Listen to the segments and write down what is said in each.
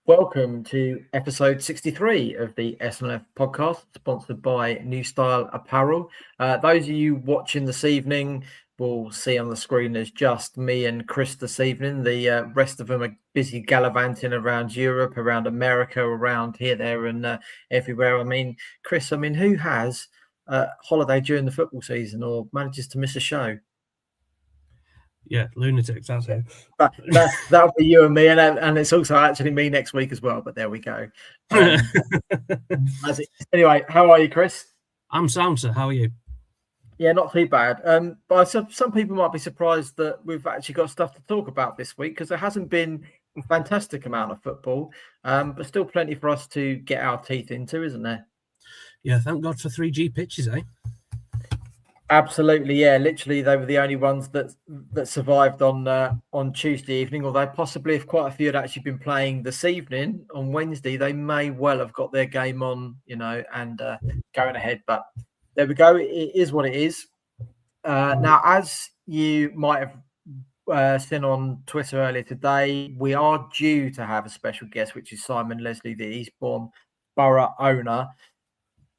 Welcome to episode 63 of the SNLF podcast, sponsored by New Style Apparel. Those of you watching this evening will see on the screen there's just me and Chris this evening. The rest of them are busy gallivanting around Europe, around America, around here, there, and everywhere. I mean, Chris, who has a holiday during the football season or manages to miss a show? Yeah, lunatics, that's it. But that'll be you and me, and it's also actually me next week as well. But there we go. Anyway, how are you, Chris? I'm sound, sir. How are you? Yeah, not too bad. But some people might be surprised that we've actually got stuff to talk about this week because there hasn't been a fantastic amount of football, but still plenty for us to get our teeth into, isn't there? Yeah, thank God for 3G pitches, eh? Absolutely, yeah. Literally, they were the only ones that survived on Tuesday evening. Although possibly, if quite a few had actually been playing this evening on Wednesday, they may well have got their game on, and going ahead. But there we go. It is what it is. Now, as you might have seen on Twitter earlier today, we are due to have a special guest, which is Simon Leslie, the Eastbourne Borough owner.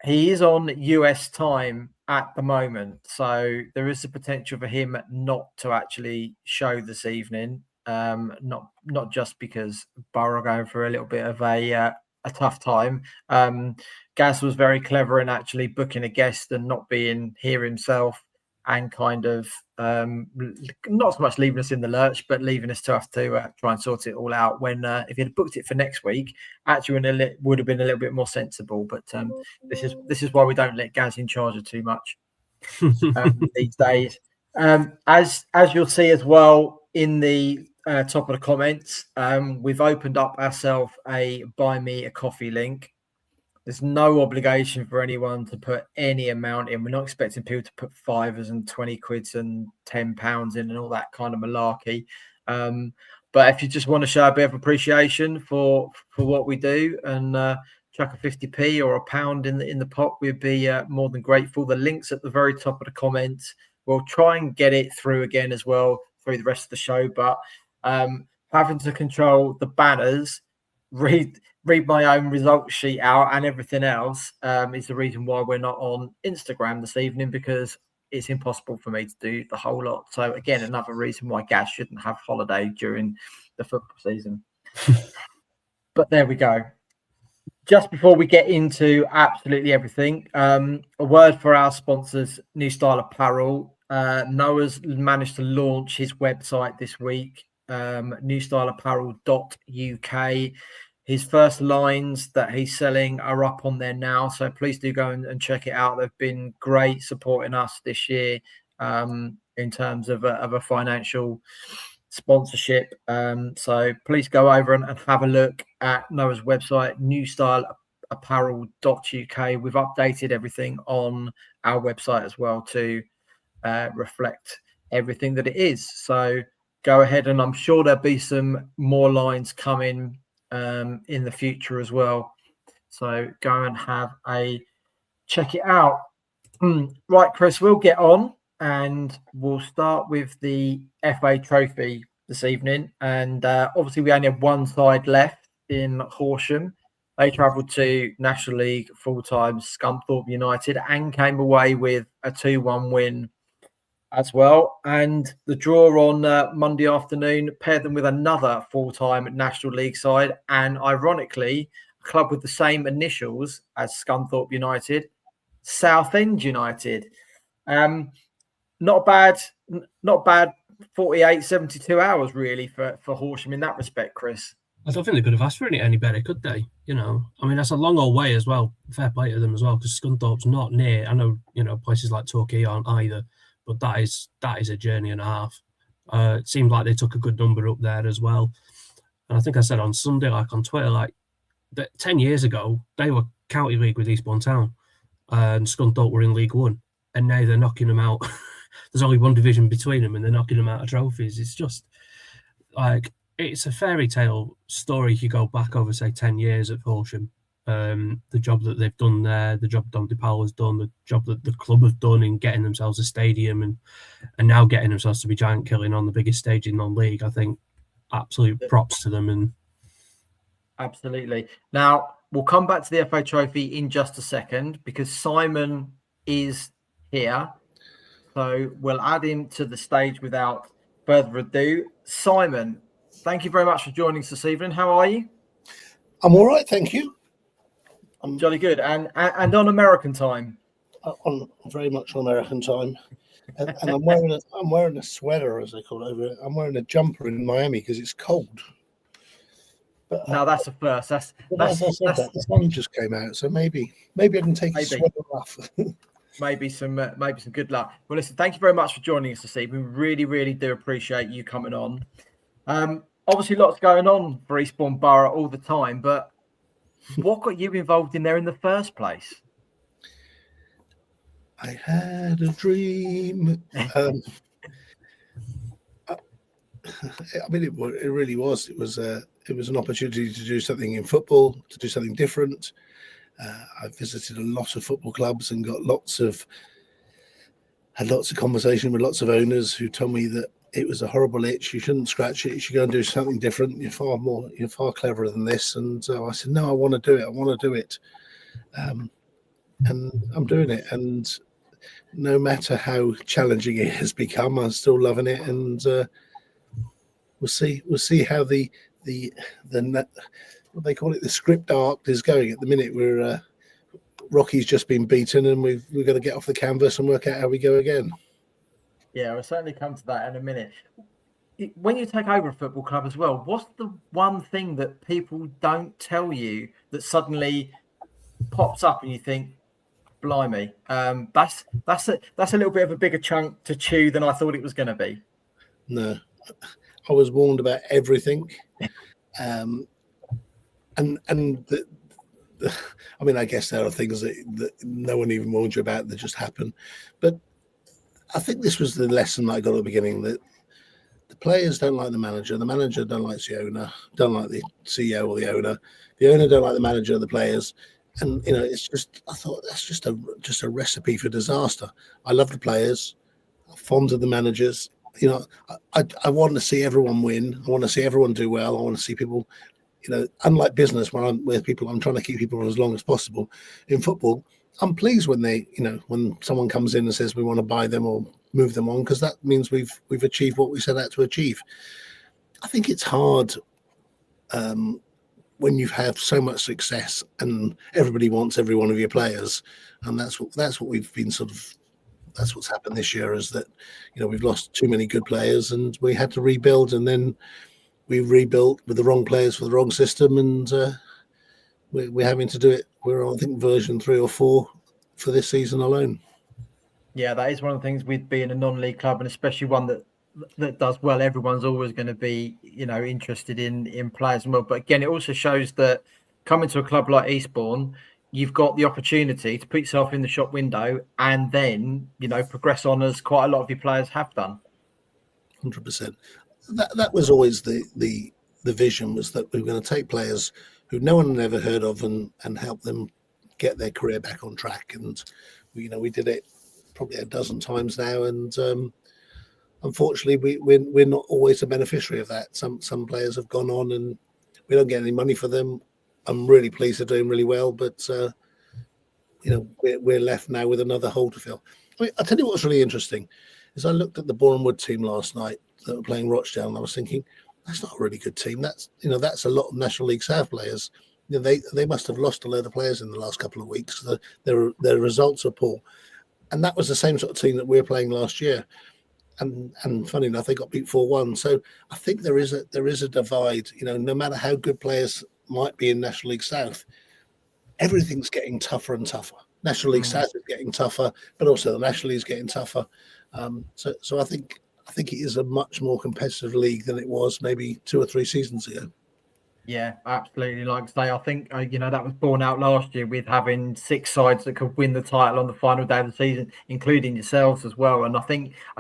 He is on US time at the moment, so there is the potential for him not to actually show this evening. Not just because Borough are going for a little bit of a tough time. Gaz was very clever in actually booking a guest and not being here himself, and kind of not so much leaving us in the lurch, but leaving us to have to try and sort it all out. When if he'd booked it for next week, actually would have been a little bit more sensible. But this is why we don't let Gaz in charge of too much these days. As you'll see as well in the top of the comments, we've opened up ourselves a buy me a coffee link. There's no obligation for anyone to put any amount in. We're not expecting people to put $5s and 20 quids and £10 in and all that kind of malarkey. But if you just want to show a bit of appreciation for what we do and chuck a 50p or a pound in the pot, we'd be more than grateful. The link's at the very top of the comments. We'll try and get it through again as well through the rest of the show. But having to control the banners, read my own results sheet out and everything else is the reason why we're not on Instagram this evening, because it's impossible for me to do the whole lot. So again, another reason why Gaz shouldn't have holiday during the football season. But there we go. Just before we get into absolutely everything, a word for our sponsors, New Style Apparel. Noah's managed to launch his website this week, newstyleapparel.uk. His first lines that he's selling are up on there now, so please do go and check it out. They've been great supporting us this year in terms of a financial sponsorship. So please go over and have a look at Noah's website, newstyleapparel.uk. We've updated everything on our website as well to reflect everything that it is. So go ahead, and I'm sure there'll be some more lines coming in the future as well. So go and have a check it out. Right, Chris, we'll get on and we'll start with the FA Trophy this evening. And obviously we only have one side left in Horsham. They travelled to National League full-time Scunthorpe United and came away with a 2-1 win as well. And the draw on Monday afternoon paired them with another full-time National League side, and ironically a club with the same initials as Scunthorpe United, Southend United. Not bad 48 72 hours really for Horsham in that respect, Chris. I don't think they could have asked for any better, could they? That's a long old way as well. Fair play to them as well, because Scunthorpe's not near. I know, places like Torquay aren't either, but that is a journey and a half. It seemed like they took a good number up there as well. And I think I said on Sunday, like on Twitter, like that 10 years ago, they were County League with Eastbourne Town and Scunthorpe were in League One. And now they're knocking them out. There's only one division between them and they're knocking them out of trophies. It's just like, it's a fairy tale story if you go back over, say, 10 years at Horsham. The job that they've done there, the job Don DePaul has done, the job that the club have done in getting themselves a stadium and now getting themselves to be giant killing on the biggest stage in non-league. I think absolute props to them. And Absolutely. Now, we'll come back to the FA Trophy in just a second because Simon is here. So we'll add him to the stage without further ado. Simon, thank you very much for joining us this evening. How are you? I'm all right, thank you. I'm jolly good. And on American time? On very much on American time. And I'm wearing a sweater, as they call it over here. I'm wearing a jumper in Miami because it's cold. But no, that's a first. That's as I said, the sun just came out, so maybe I can take a sweater off. maybe some good luck. Well, listen, thank you very much for joining us this evening. We really, really do appreciate you coming on. Obviously, lots going on for Eastbourne Borough all the time, but what got you involved in there in the first place? I had a dream. I mean, it really was. It was an opportunity to do something in football, to do something different. I visited a lot of football clubs and had lots of conversation with lots of owners who told me that it was a horrible itch. You shouldn't scratch it. You should go and do something different. You're far cleverer than this. And so I said, no, I want to do it. I want to do it. And I'm doing it. And no matter how challenging it has become, I'm still loving it. And we'll see how the what they call it, the script arc is going. At the minute, we're Rocky's just been beaten, and we've got to get off the canvas and work out how we go again. Yeah, we'll certainly come to that in a minute. When you take over a football club as well, what's the one thing that people don't tell you that suddenly pops up and you think, blimey, that's a little bit of a bigger chunk to chew than I thought it was going to be? No, I was warned about everything. I mean, I guess there are things that no one even warned you about that just happen. But I think this was the lesson that I got at the beginning, that the players don't like the manager don't like the owner, don't like the CEO or the owner don't like the manager or the players. And, it's just, I thought that's just a recipe for disaster. I love the players, I'm fond of the managers. I want to see everyone win. I want to see everyone do well. I want to see people, unlike business where I'm trying to keep people as long as possible. In football, I'm pleased when when someone comes in and says we want to buy them or move them on, because that means we've achieved what we set out to achieve. I think it's hard when you have so much success and everybody wants every one of your players, and that's what we've been that's what's happened this year, is that we've lost too many good players and we had to rebuild, and then we rebuilt with the wrong players for the wrong system, and we're having to do it. We're on, I think, version 3 or 4 for this season alone. Yeah, that is one of the things with being a non-league club, and especially one that does well. Everyone's always going to be, interested in players and well. But again, it also shows that coming to a club like Eastbourne, you've got the opportunity to put yourself in the shop window and then, progress on, as quite a lot of your players have done. 100%. That was always the vision, was that we were going to take players who no one had ever heard of and help them get their career back on track. And we did it probably a dozen times now, and unfortunately we're not always a beneficiary of that. Some players have gone on and we don't get any money for them. I'm really pleased they're doing really well, but we're left now with another hole to fill. I mean, I'll tell you what's really interesting is I looked at the Boreham Wood team last night that were playing Rochdale, and I was thinking, that's not a really good team. That's a lot of National League South players. They must have lost a load of players in the last couple of weeks. Their results are poor, and that was the same sort of team that we were playing last year. And funny enough, they got beat 4-1. So I think there is a divide. No matter how good players might be in National League South, everything's getting tougher and tougher. National League South is getting tougher, but also the National League is getting tougher. So I think it is a much more competitive league than it was maybe 2 or 3 seasons ago. Yeah, absolutely. Like I say, I think that was borne out last year with having 6 sides that could win the title on the final day of the season, including yourselves as well. And I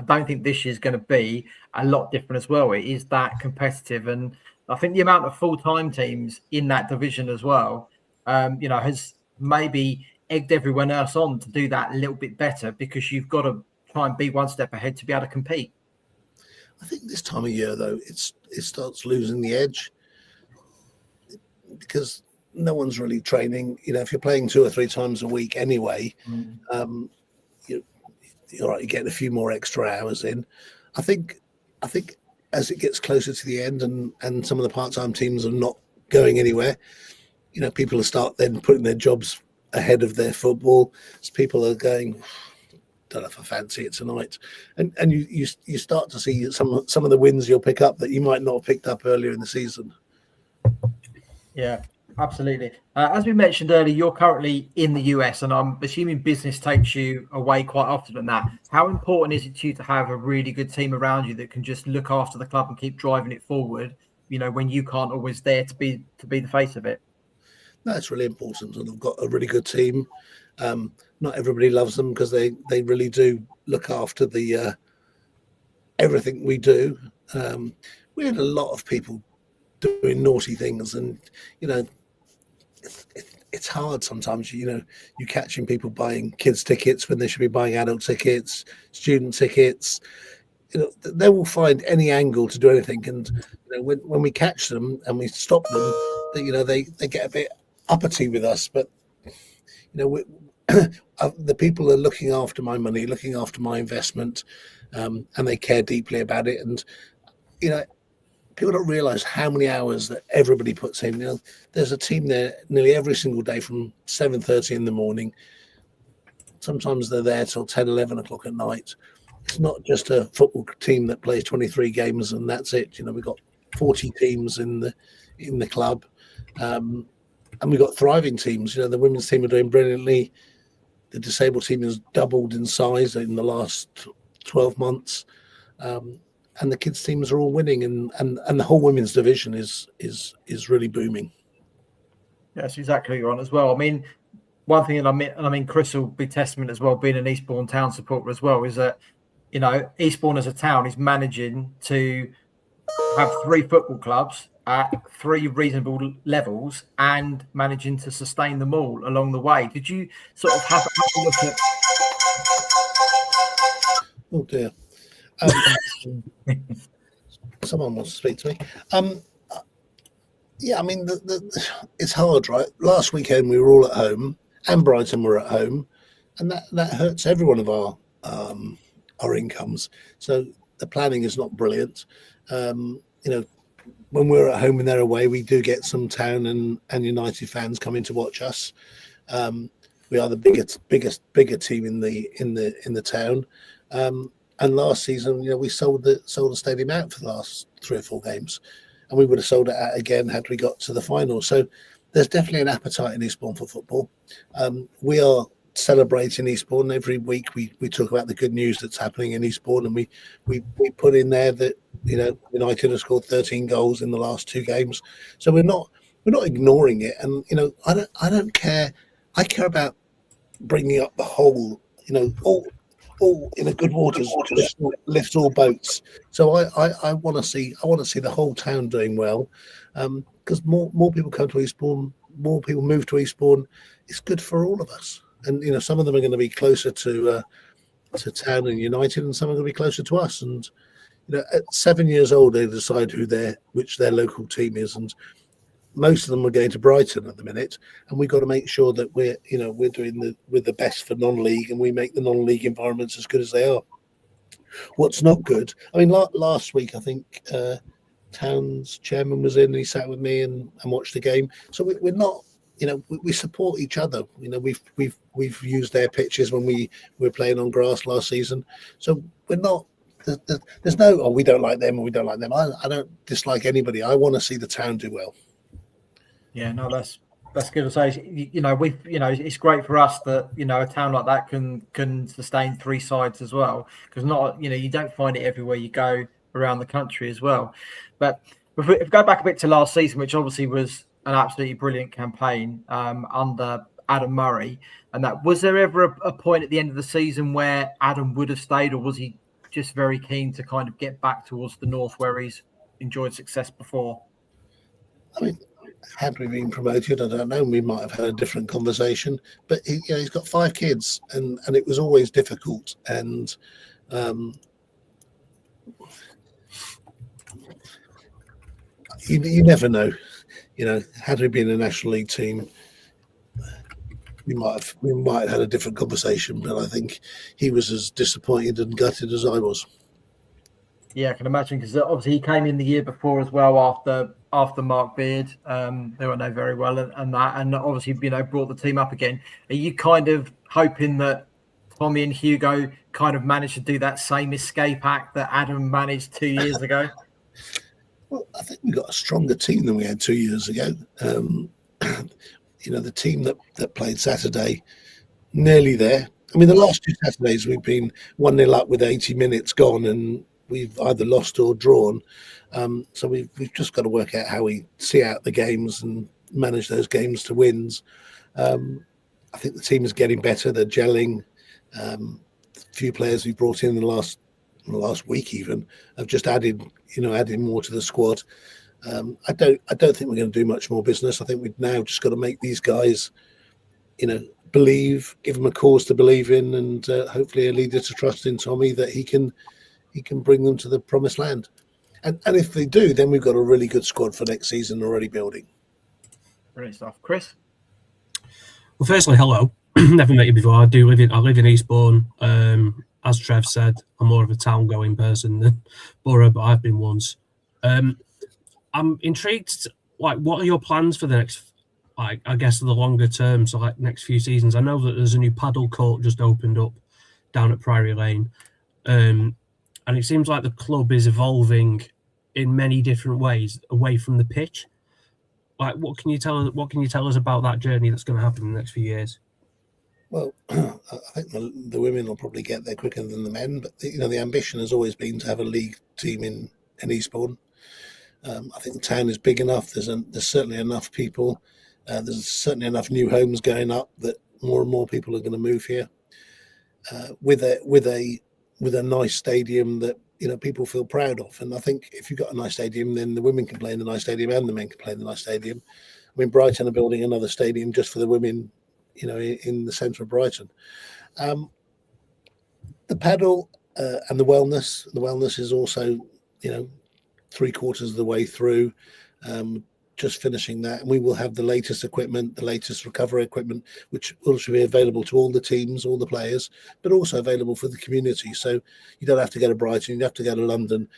don't think this year's going to be a lot different as well. It is that competitive, and I think the amount of full-time teams in that division as well, has maybe egged everyone else on to do that a little bit better, because you've got to try and be one step ahead to be able to compete. I think this time of year, though, it starts losing the edge. because no one's really training. If you're playing 2 or 3 times a week anyway, you're right, you're getting a few more extra hours in. I think as it gets closer to the end and some of the part-time teams are not going anywhere, people will start then putting their jobs ahead of their football. So people are going, don't know if I fancy it tonight, and you start to see some of the wins you'll pick up that you might not have picked up earlier in the season. Yeah, absolutely. As we mentioned earlier, you're currently in the US, and I'm assuming business takes you away quite often than that. How important is it to you to have a really good team around you that can just look after the club and keep driving it forward, when you can't always there to be the face of it? No, it's really important, and I've got a really good team. Not everybody loves them because they really do look after the everything we do. We had a lot of people doing naughty things, and it's hard sometimes. You're catching people buying kids tickets when they should be buying adult tickets, student tickets. They will find any angle to do anything, and when we catch them and we stop them, they get a bit uppity with us. But the people are looking after my money, looking after my investment, and they care deeply about it. And people don't realise how many hours that everybody puts in. There's a team there nearly every single day from 7:30 in the morning. Sometimes they're there till 10, 11 o'clock at night. It's not just a football team that plays 23 games and that's it. We've got 40 teams in the club, and we've got thriving teams. The women's team are doing brilliantly. The disabled team has doubled in size in the last 12 months. And the kids' teams are all winning, and the whole women's division is really booming. That's exactly what you're on as well. I mean, one thing, and I mean, Chris will be testament as well, being an Eastbourne town supporter as well, is that Eastbourne as a town is managing to have 3 football clubs at 3 reasonable levels and managing to sustain them all along the way. Did you sort of have a look at? Oh dear. Someone wants to speak to me. Yeah, I mean, it's hard, right? Last weekend we were all at home, and Brighton were at home, and that hurts every one of our incomes. So the planning is not brilliant. When we're at home and they're away, we do get some Town and United fans coming to watch us. We are the bigger team in the town. And last season, we sold the stadium out for the last 3 or 4 games, and we would have sold it out again had we got to the final. So there's definitely an appetite in Eastbourne for football. We are celebrating Eastbourne every week. We talk about the good news that's happening in Eastbourne, and we put in there that United have scored 13 goals in the last 2 games. So we're not ignoring it. And I don't care. I care about bringing up the whole. All in a good waters lifts all boats. So I want to see the whole town doing well, because more people come to Eastbourne, more people move to Eastbourne. It's good for all of us. And some of them are going to be closer to Town and United, and some are going to be closer to us. And at 7 years old, they decide which their local team is, and most of them are going to Brighton at the minute, and we've got to make sure that we're doing with the best for non-league, and we make the non-league environments as good as they are. What's not good? I mean, last week I think Town's chairman was in, and he sat with me and watched the game. So we're not, we support each other. We've used their pitches when we were playing on grass last season. So we're not. There's no, we don't like them or we don't like them. I don't dislike anybody. I want to see the town do well. Yeah, no, that's good to say. It's great for us that a town like that can sustain 3 sides as well, because you don't find it everywhere you go around the country as well. But if we go back a bit to last season, which obviously was an absolutely brilliant campaign under Adam Murray, and was there ever a point at the end of the season where Adam would have stayed, or was he just very keen to kind of get back towards the north where he's enjoyed success before? I mean, had we been promoted, I don't know, we might have had a different conversation. But he's got 5 kids, and it was always difficult. And you never know. had we been a National League team, we might have had a different conversation. But I think he was as disappointed and gutted as I was. Yeah, I can imagine, because obviously he came in the year before as well after Mark Beard. They were know very well, and obviously brought the team up again. Are you kind of hoping that Tommy and Hugo kind of managed to do that same escape act that Adam managed 2 years ago? Well, I think we got a stronger team than we had 2 years ago. The team that played Saturday, nearly there. I mean, the last 2 Saturdays we've been 1-0 up with 80 minutes gone, and we've either lost or drawn. So we've just got to work out how we see out the games and manage those games to wins. I think the team is getting better. They're gelling. A few players we brought in the last week even have just added more to the squad. I don't think we're going to do much more business. I think we've now just got to make these guys, believe, give them a cause to believe in, and hopefully a leader to trust in Tommy, that he can bring them to the promised land. And if they do, then we've got a really good squad for next season already building. Brilliant stuff. Chris? Well, firstly, hello. Never met you before. I live in Eastbourne. As Trev said, I'm more of a town-going person than borough, but I've been once. I'm intrigued. What are your plans for the next, I guess, the longer term? So, next few seasons. I know that there's a new paddle court just opened up down at Priory Lane, and it seems like the club is evolving in many different ways away from the pitch. What can you tell us about that journey that's going to happen in the next few years? Well, I think the women will probably get there quicker than the men, but the ambition has always been to have a league team in Eastbourne. I think the town is big enough. There's certainly enough people. There's certainly enough new homes going up that more and more people are going to move here. With a nice stadium that people feel proud of. And I think if you've got a nice stadium, then the women can play in the nice stadium and the men can play in the nice stadium. I mean, Brighton are building another stadium just for the women, in the centre of Brighton. The paddle and the wellness is also, 3/4 of the way through, just finishing that. And we will have the latest equipment, the latest recovery equipment, which will also be available to all the teams, all the players, but also available for the community. So you don't have to go to Brighton, you don't have to go to London,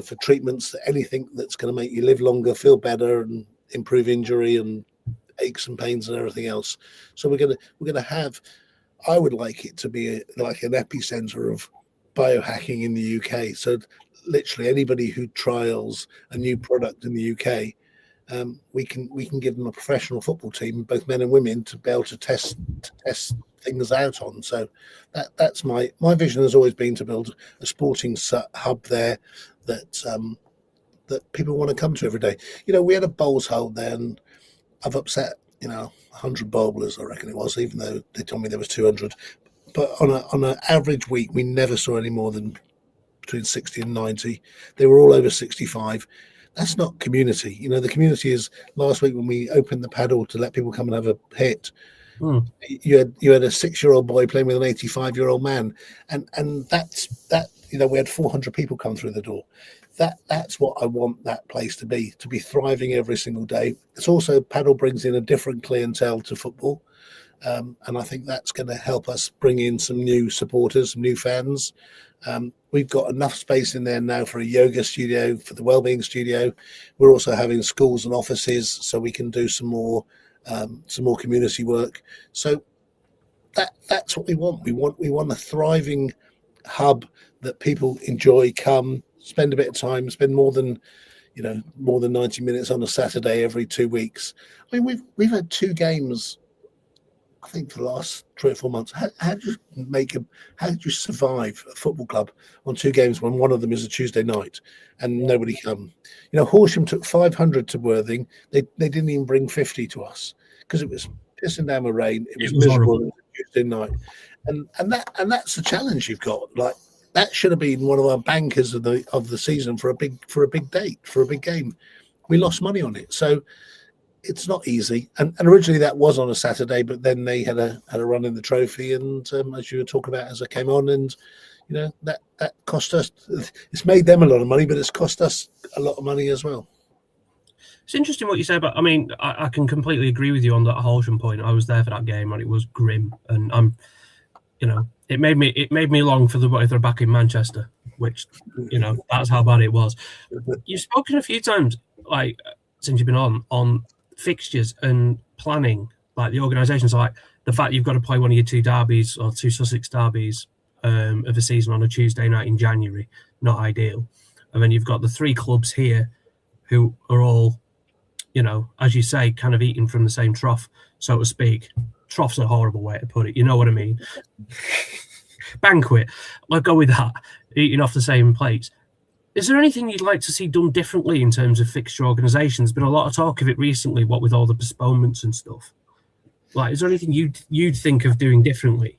for treatments, anything that's going to make you live longer, feel better, and improve injury and aches and pains and everything else. So we're going to have, I would like it to be like an epicenter of biohacking in the UK. So literally anybody who trials a new product in the UK, we can give them a professional football team, both men and women, to be able to test things out on. So that's my vision has always been to build a sporting hub there that people want to come to every day. We had a bowls hold there, and I've upset 100 bowlers, I reckon it was, even though they told me there was 200. But on an average week, we never saw any more than between 60 and 90. They were all over 65. That's not community. The community is, last week when we opened the paddle to let people come and have a hit, you had a 6-year-old boy playing with an 85-year-old man, and that's that. We had 400 people come through the door. That's what I want that place to be thriving every single day. It's also, paddle brings in a different clientele to football, and I think that's going to help us bring in some new supporters, some new fans. We've got enough space in there now for a yoga studio, for the wellbeing studio. We're also having schools and offices, so we can do some more community work. So that's what we want. We want a thriving hub that people enjoy, come, spend a bit of time, spend more than 90 minutes on a Saturday every 2 weeks. I mean, we've had 2 games, I think, for the last 3 or 4 months. How did you survive a football club on 2 games when one of them is a Tuesday night and nobody come? Horsham took 500 to Worthing. They didn't even bring 50 to us because it was pissing down with rain. It was miserable on Tuesday night, and that's the challenge you've got. Like, that should have been one of our bankers of the season for a big date, for a big game. We lost money on it, so it's not easy. And originally that was on a Saturday, but then they had a run in the trophy, and as you were talking about as I came on, and that cost us. It's made them a lot of money, but it's cost us a lot of money as well. It's interesting what you say about. I mean, I can completely agree with you on that Horsham point. I was there for that game, and it was grim. And it made me long for the way they're back in Manchester, which, that's how bad it was. You've spoken a few times, like since you've been on fixtures and planning, like the organisations, like the fact you've got to play one of your two derbies or two Sussex derbies of the season on a Tuesday night in January, not ideal. And then you've got the three clubs here who are all, as you say, kind of eating from the same trough, so to speak. Trough's a horrible way to put it. You know what I mean? Banquet. I'll go with that. Eating off the same plates. Is there anything you'd like to see done differently in terms of fixture organisation? There's been a lot of talk of it recently, what with all the postponements and stuff. Like, is there anything you'd think of doing differently?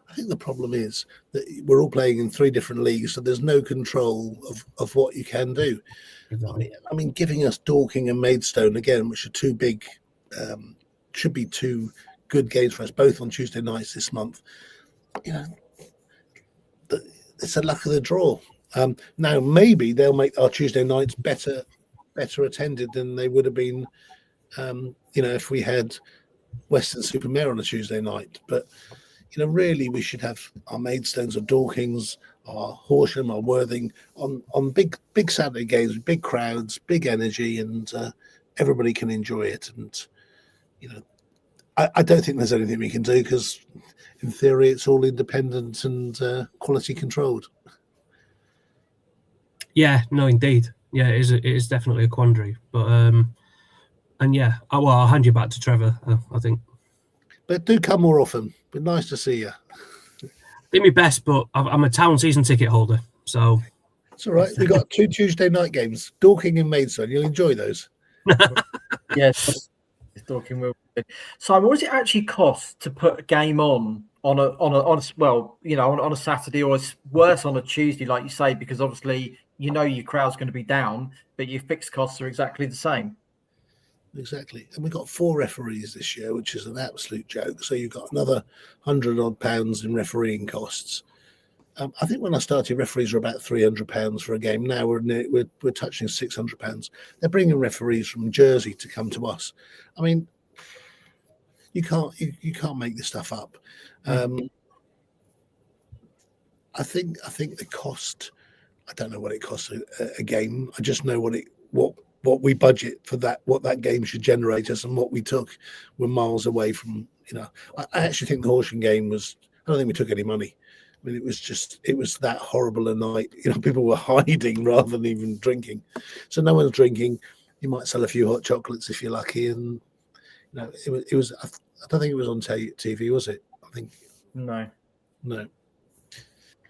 I think the problem is that we're all playing in 3 different leagues, so there's no control of what you can do. I mean, giving us Dorking and Maidstone again, which are 2 big, should be 2 good games for us, both on Tuesday nights this month. It's a luck of the draw. Now maybe they'll make our Tuesday nights better attended than they would have been, if we had Weston-super-Mare on a Tuesday night. But really, we should have our Maidstones or Dorkings, our Horsham, our Worthing on big Saturday games with big crowds, big energy, and everybody can enjoy it. And I don't think there's anything we can do because, in theory, it's all independent and quality controlled. Yeah, no, indeed. Yeah, it is definitely a quandary. But and yeah, I'll hand you back to Trevor, I think. But do come more often. Be nice to see you. Do my best, but I'm a town season ticket holder, so it's all right. We've got 2 Tuesday night games, Dorking and Maidstone. You'll enjoy those. Yes, Dorking will. So, what does it actually cost to put a game on a Saturday, or it's worse on a Tuesday, like you say, because obviously your crowd's going to be down, but your fixed costs are exactly the same. Exactly. And we've got 4 referees this year, which is an absolute joke. So you've got another £100 in refereeing costs. I think when I started, referees were about £300 for a game. Now we're touching £600. They're bringing referees from Jersey to come to us. I mean, you can't make this stuff up. I think the cost. I don't know what it costs a game. I just know what we budget for that, what that game should generate us, and what we took. We're miles away from. I actually think the Horsham game was. I don't think we took any money. I mean, it was that horrible a night. People were hiding rather than even drinking. So no one's drinking. You might sell a few hot chocolates if you're lucky, and it was. I don't think it was on TV, was it? I think no.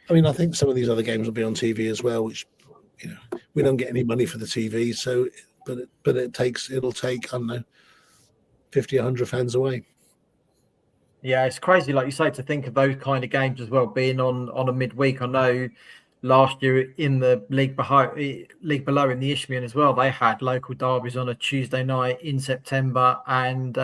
I mean, I think some of these other games will be on TV as well, which we don't get any money for the TV. So, but it'll take I don't know, 50, 100 fans away. Yeah, it's crazy, like you say, to think of those kind of games as well being on a midweek. I know last year in the league below in the Isthmian as well, they had local derbies on a Tuesday night in September and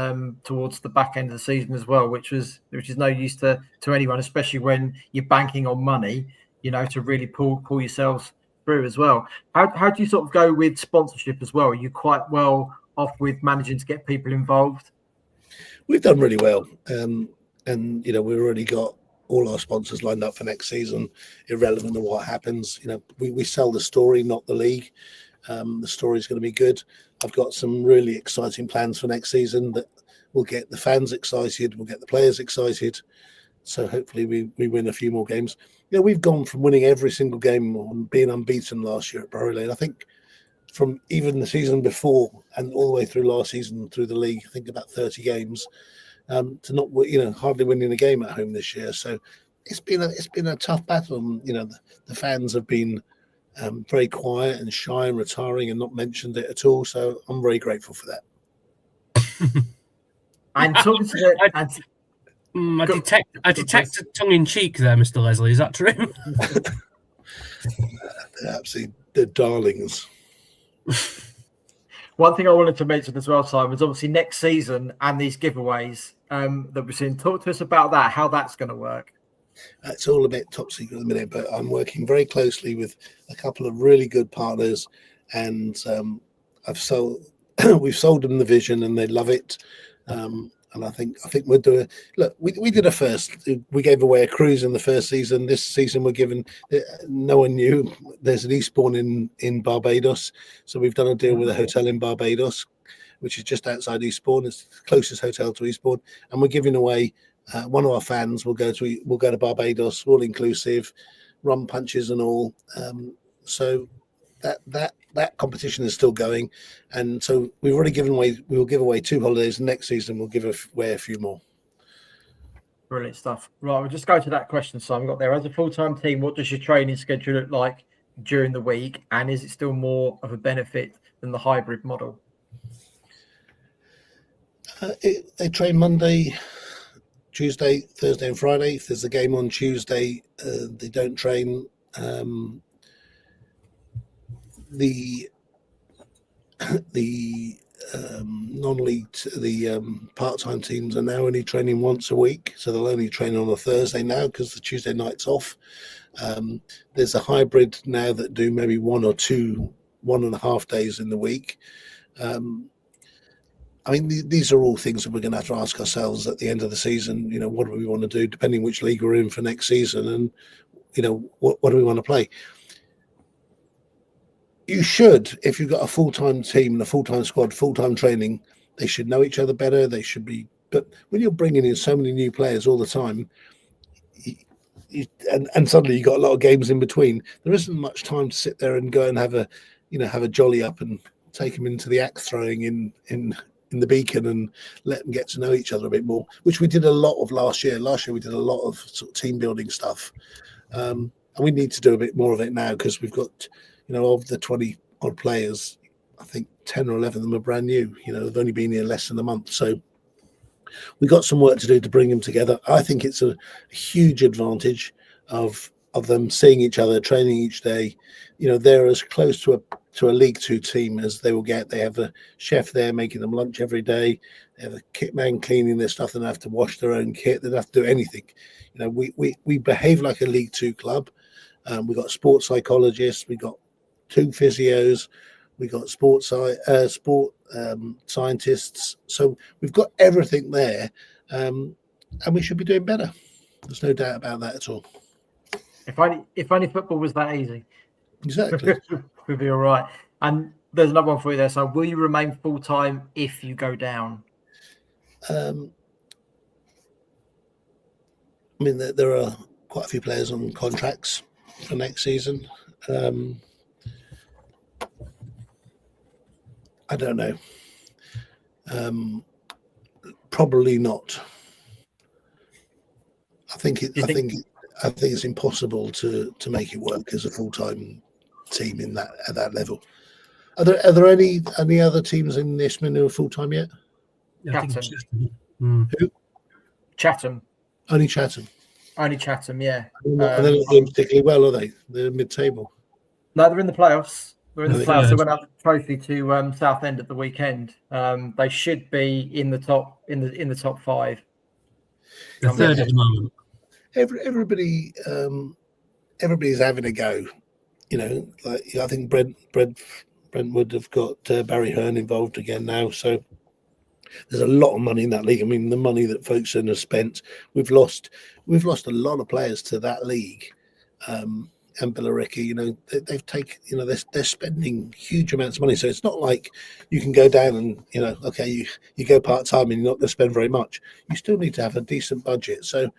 towards the back end of the season as well, which is no use to anyone, especially when you're banking on money, to really pull yourselves through as well. How do you sort of go with sponsorship as well? Are you quite well off with managing to get people involved? We've done really well, and we've already got all our sponsors lined up for next season, irrelevant of what happens. We sell the story, not the league. The story is going to be good. I've got some really exciting plans for next season that will get the fans excited, will get the players excited. So hopefully we win a few more games. We've gone from winning every single game and being unbeaten last year at Bury Lane. I think from even the season before and all the way through last season through the league, I think about 30 games. To not, hardly winning a game at home this year. So it's been a tough battle. And, the fans have been very quiet and shy and retiring and not mentioned it at all. So I'm very grateful for that. And talking to I detect a tongue in cheek there, Mr. Leslie. Is that true? Absolutely, they're darlings. One thing I wanted to mention as well, Simon, is obviously next season and these giveaways that we're seeing. Talk to us about that, how that's going to work. It's all a bit top secret at the minute, but I'm working very closely with a couple of really good partners, and I've sold we've sold them the vision and they love it. And I think we'll do it. Look, we did a first. We gave away a cruise in the first season. This season we're giving. No one knew there's an Eastbourne in Barbados, so we've done a deal with a hotel in Barbados, which is just outside Eastbourne. It's the closest hotel to Eastbourne, and we're giving away. One of our fans will go to Barbados, all inclusive, rum punches and all. So that competition is still going, and so we've already given away. We will give away 2 holidays. Next season we'll give away a few more. Brilliant stuff. Right, we'll just go to that question Simon got there. As a full-time team, what does your training schedule look like during the week, and is it still more of a benefit than the hybrid model? They train Monday, Tuesday, Thursday and Friday. If there's a game on Tuesday, they don't train. The non-league, part-time teams are now only training once a week, so they'll only train on a Thursday now because the Tuesday night's off. There's a hybrid now that do maybe 1 or 2, 1.5 days in the week. I mean, these are all things that we're going to have to ask ourselves at the end of the season. You know, what do we want to do, depending which league we're in for next season, and you know, what do we want to play? You should, if you've got a full-time team and a full-time squad, full-time training, they should know each other better. They should be, but when you're bringing in so many new players all the time, and suddenly you've got a lot of games in between, there isn't much time to sit there and go and have a jolly up and take them into the axe throwing in the Beacon and let them get to know each other a bit more, which we did a lot of last year. Last year we did a lot of sort of team building stuff, and we need to do a bit more of it now because we've got, you know, of the 20 odd players, I think 10 or 11 of them are brand new. You know, they've only been here less than a month, so we've got some work to do to bring them together. I think it's a huge advantage of them seeing each other, training each day. You know, they're as close to a League Two team as they will get. They have a chef there making them lunch every day. They have a kit man cleaning their stuff. They don't have to wash their own kit. They don't have to do anything. You know, we behave like a League Two club. We've got sports psychologists. We've got 2 physios. We've got sport scientists. So we've got everything there, and we should be doing better. There's no doubt about that at all. If only football was that easy. Exactly. We'd be all right. And there's another one for you there. So will you remain full-time if you go down? I mean, there are quite a few players on contracts for next season. I don't know. Probably not. I think it's impossible to make it work as a full-time team at that level. Are there any other teams in Isthmian who are full-time yet? Yeah, I think Chatham. Who? Chatham. Only Chatham. Only Chatham, yeah. They're not doing particularly well, are they? They're mid-table. No, they're in the playoffs. They're in the playoffs. Yeah. They went up the trophy to Southend at the weekend. They should be in the top 5. They're third at the moment. Everybody's having a go. You know, like I think Brentwood have got Barry Hearn involved again now. So there's a lot of money in that league. I mean, the money that Folkestone has spent, we've lost a lot of players to that league. And Billericay, you know, they've taken, you know, they're spending huge amounts of money. So it's not like you can go down and, you know, okay, you go part-time and you're not going to spend very much. You still need to have a decent budget. So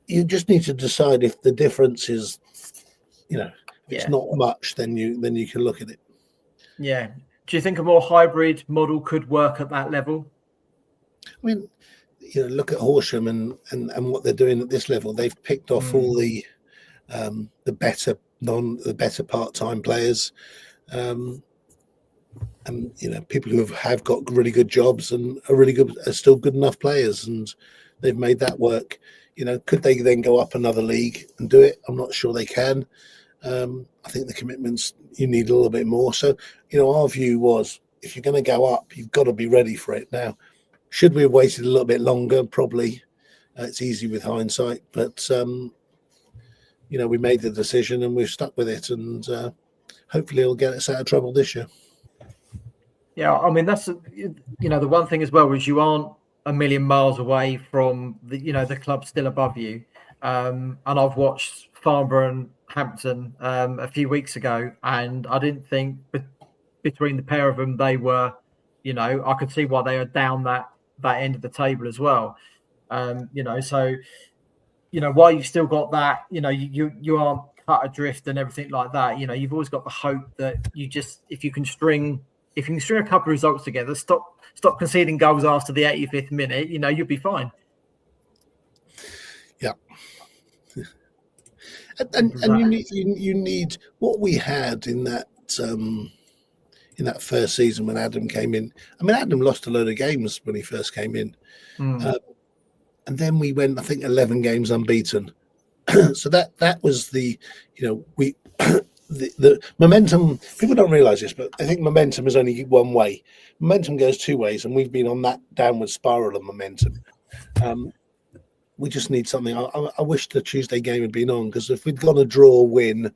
you just need to decide if the difference is, you know, if it's not much, then you can look at it. Yeah. Do you think a more hybrid model could work at that level? I mean, you know, look at Horsham and what they're doing at this level. They've picked off all the better part-time players, and you know, people who have got really good jobs and are still good enough players, and they've made that work. You know, could they then go up another league and do it? I'm not sure they can. I think the commitments, you need a little bit more. So, you know, our view was, if you're going to go up, you've got to be ready for it. Now, should we have waited a little bit longer? Probably. It's easy with hindsight, but you know, we made the decision and we've stuck with it, and hopefully it'll get us out of trouble this year. Yeah, I mean that's the one thing as well is you aren't a million miles away from the club still above you. And I've watched Farnborough and Hampton a few weeks ago, and I didn't think between the pair of them they were, I could see why they are down that end of the table as well. So while you've still got that, you aren't cut adrift and everything like that. You've always got the hope that if you can string a couple of results together, stop conceding goals after the 85th minute, you'll be fine. Yeah. And you need what we had in that first season when Adam came in. I mean, Adam lost a load of games when he first came in. And then we went, I think, 11 games unbeaten. So that was the momentum. People don't realize this, but I think momentum is only one way. Momentum goes two ways, and we've been on that downward spiral of momentum. We just need something. I wish the Tuesday game had been on, because if we'd gone a draw, win,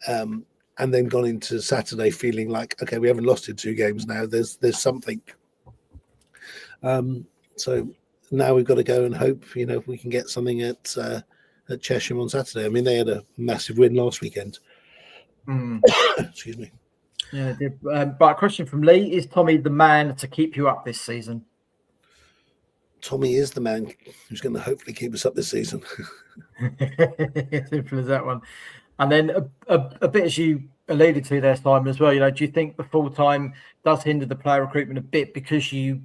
and then gone into Saturday feeling like, okay, we haven't lost in 2 games now, there's something. So now we've got to go and hope, if we can get something at Chesham on Saturday. I mean, they had a massive win last weekend. Excuse me. Yeah, they did. But a question from Lee: is Tommy the man to keep you up this season? Tommy is the man who's going to hopefully keep us up this season. Simple as that one. And then a bit, as you alluded to there, Simon, as well, do you think the full time does hinder the player recruitment a bit, because as you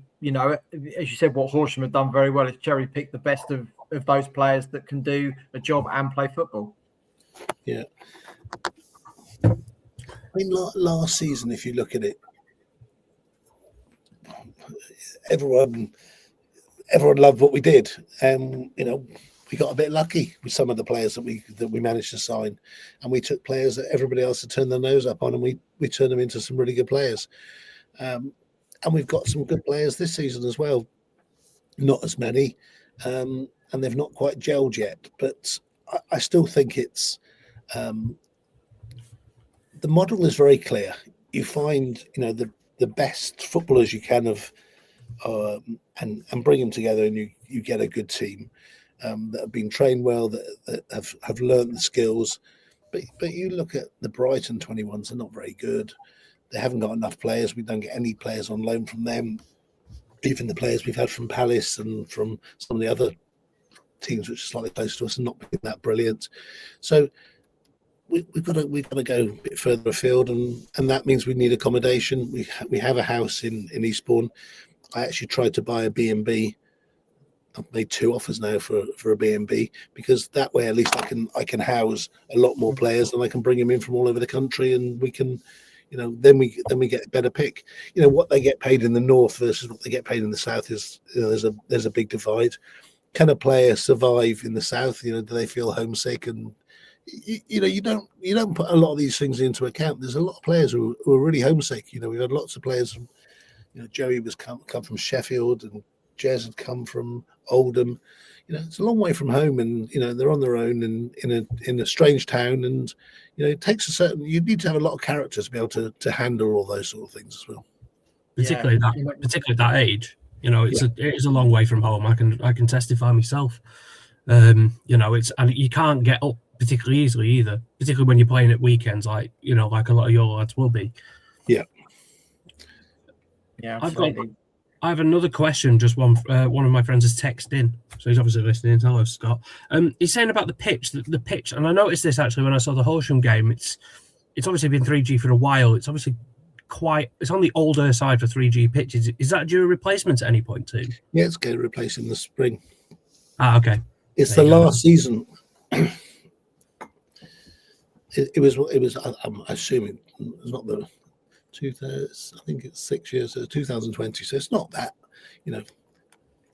said, what Horsham have done very well is cherry pick the best of those players that can do a job and play football? Yeah. I mean, last season, if you look at it, everyone loved what we did, and we got a bit lucky with some of the players that we managed to sign, and we took players that everybody else had turned their nose up on, and we turned them into some really good players. And we've got some good players this season as well. Not as many, and they've not quite gelled yet. But I still think it's the model is very clear. You find the best footballers you can and bring them together, and you get a good team that have been trained well, that have learned the skills. But you look at the Brighton 21s; they're not very good. They haven't got enough players. We don't get any players on loan from them. Even the players we've had from Palace and from some of the other teams which are slightly close to us are not been that brilliant. So we've got to go a bit further afield, and that means we need accommodation. We have a house in Eastbourne. I actually tried to buy a B&B. I've made 2 offers now for a B&B, because that way at least I can house a lot more players, and I can bring them in from all over the country, and we can, then we get a better pick. What they get paid in the north versus what they get paid in the south is, there's a big divide. Can a player survive in the south? Do they feel homesick? And you don't put a lot of these things into account. There's a lot of players who are really homesick. We've had lots of players from, Joey was come from Sheffield, and Jez had come from Oldham. It's a long way from home, and they're on their own and in a strange town, and it takes you need to have a lot of character to be able to handle all those sort of things as well. Particularly at that age, it is a long way from home. I can testify myself. And you can't get up particularly easily either, particularly when you're playing at weekends, like a lot of your lads will be. Yeah. Yeah, absolutely. I have another question. Just one of my friends has texted in, so he's obviously listening. Hello, Scott. He's saying about the pitch. The pitch, and I noticed this actually when I saw the Horsham game. It's obviously been 3G for a while. It's obviously it's on the older side for 3G pitches. Is that due a replacement at any point too? Yeah, it's going to replace in the spring. Okay. It's the last season. It was. I'm assuming it's not the 2000. I think it's 6 years. 2020. So it's not that.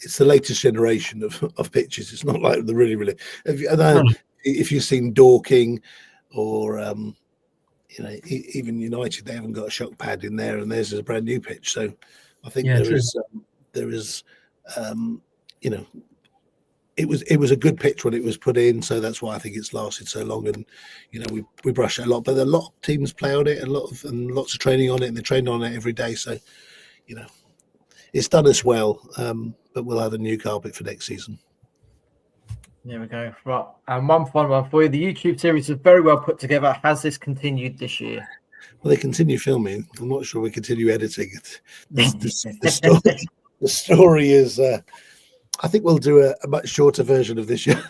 It's the latest generation of pitches. It's not like the really. If you've seen Dorking or even United, they haven't got a shock pad in there, and theirs is a brand new pitch. So I think there is. It was a good pitch when it was put in, so that's why I think it's lasted so long. And we brush it a lot, but a lot of teams play on it, and lots of training on it, and they train on it every day. So it's done us well, but we'll have a new carpet for next season. There we go. Right. And one final one for you. The YouTube series is very well put together. Has this continued this year? Well, they continue filming. I'm not sure we continue editing it. The story is, I think we'll do a much shorter version of this year.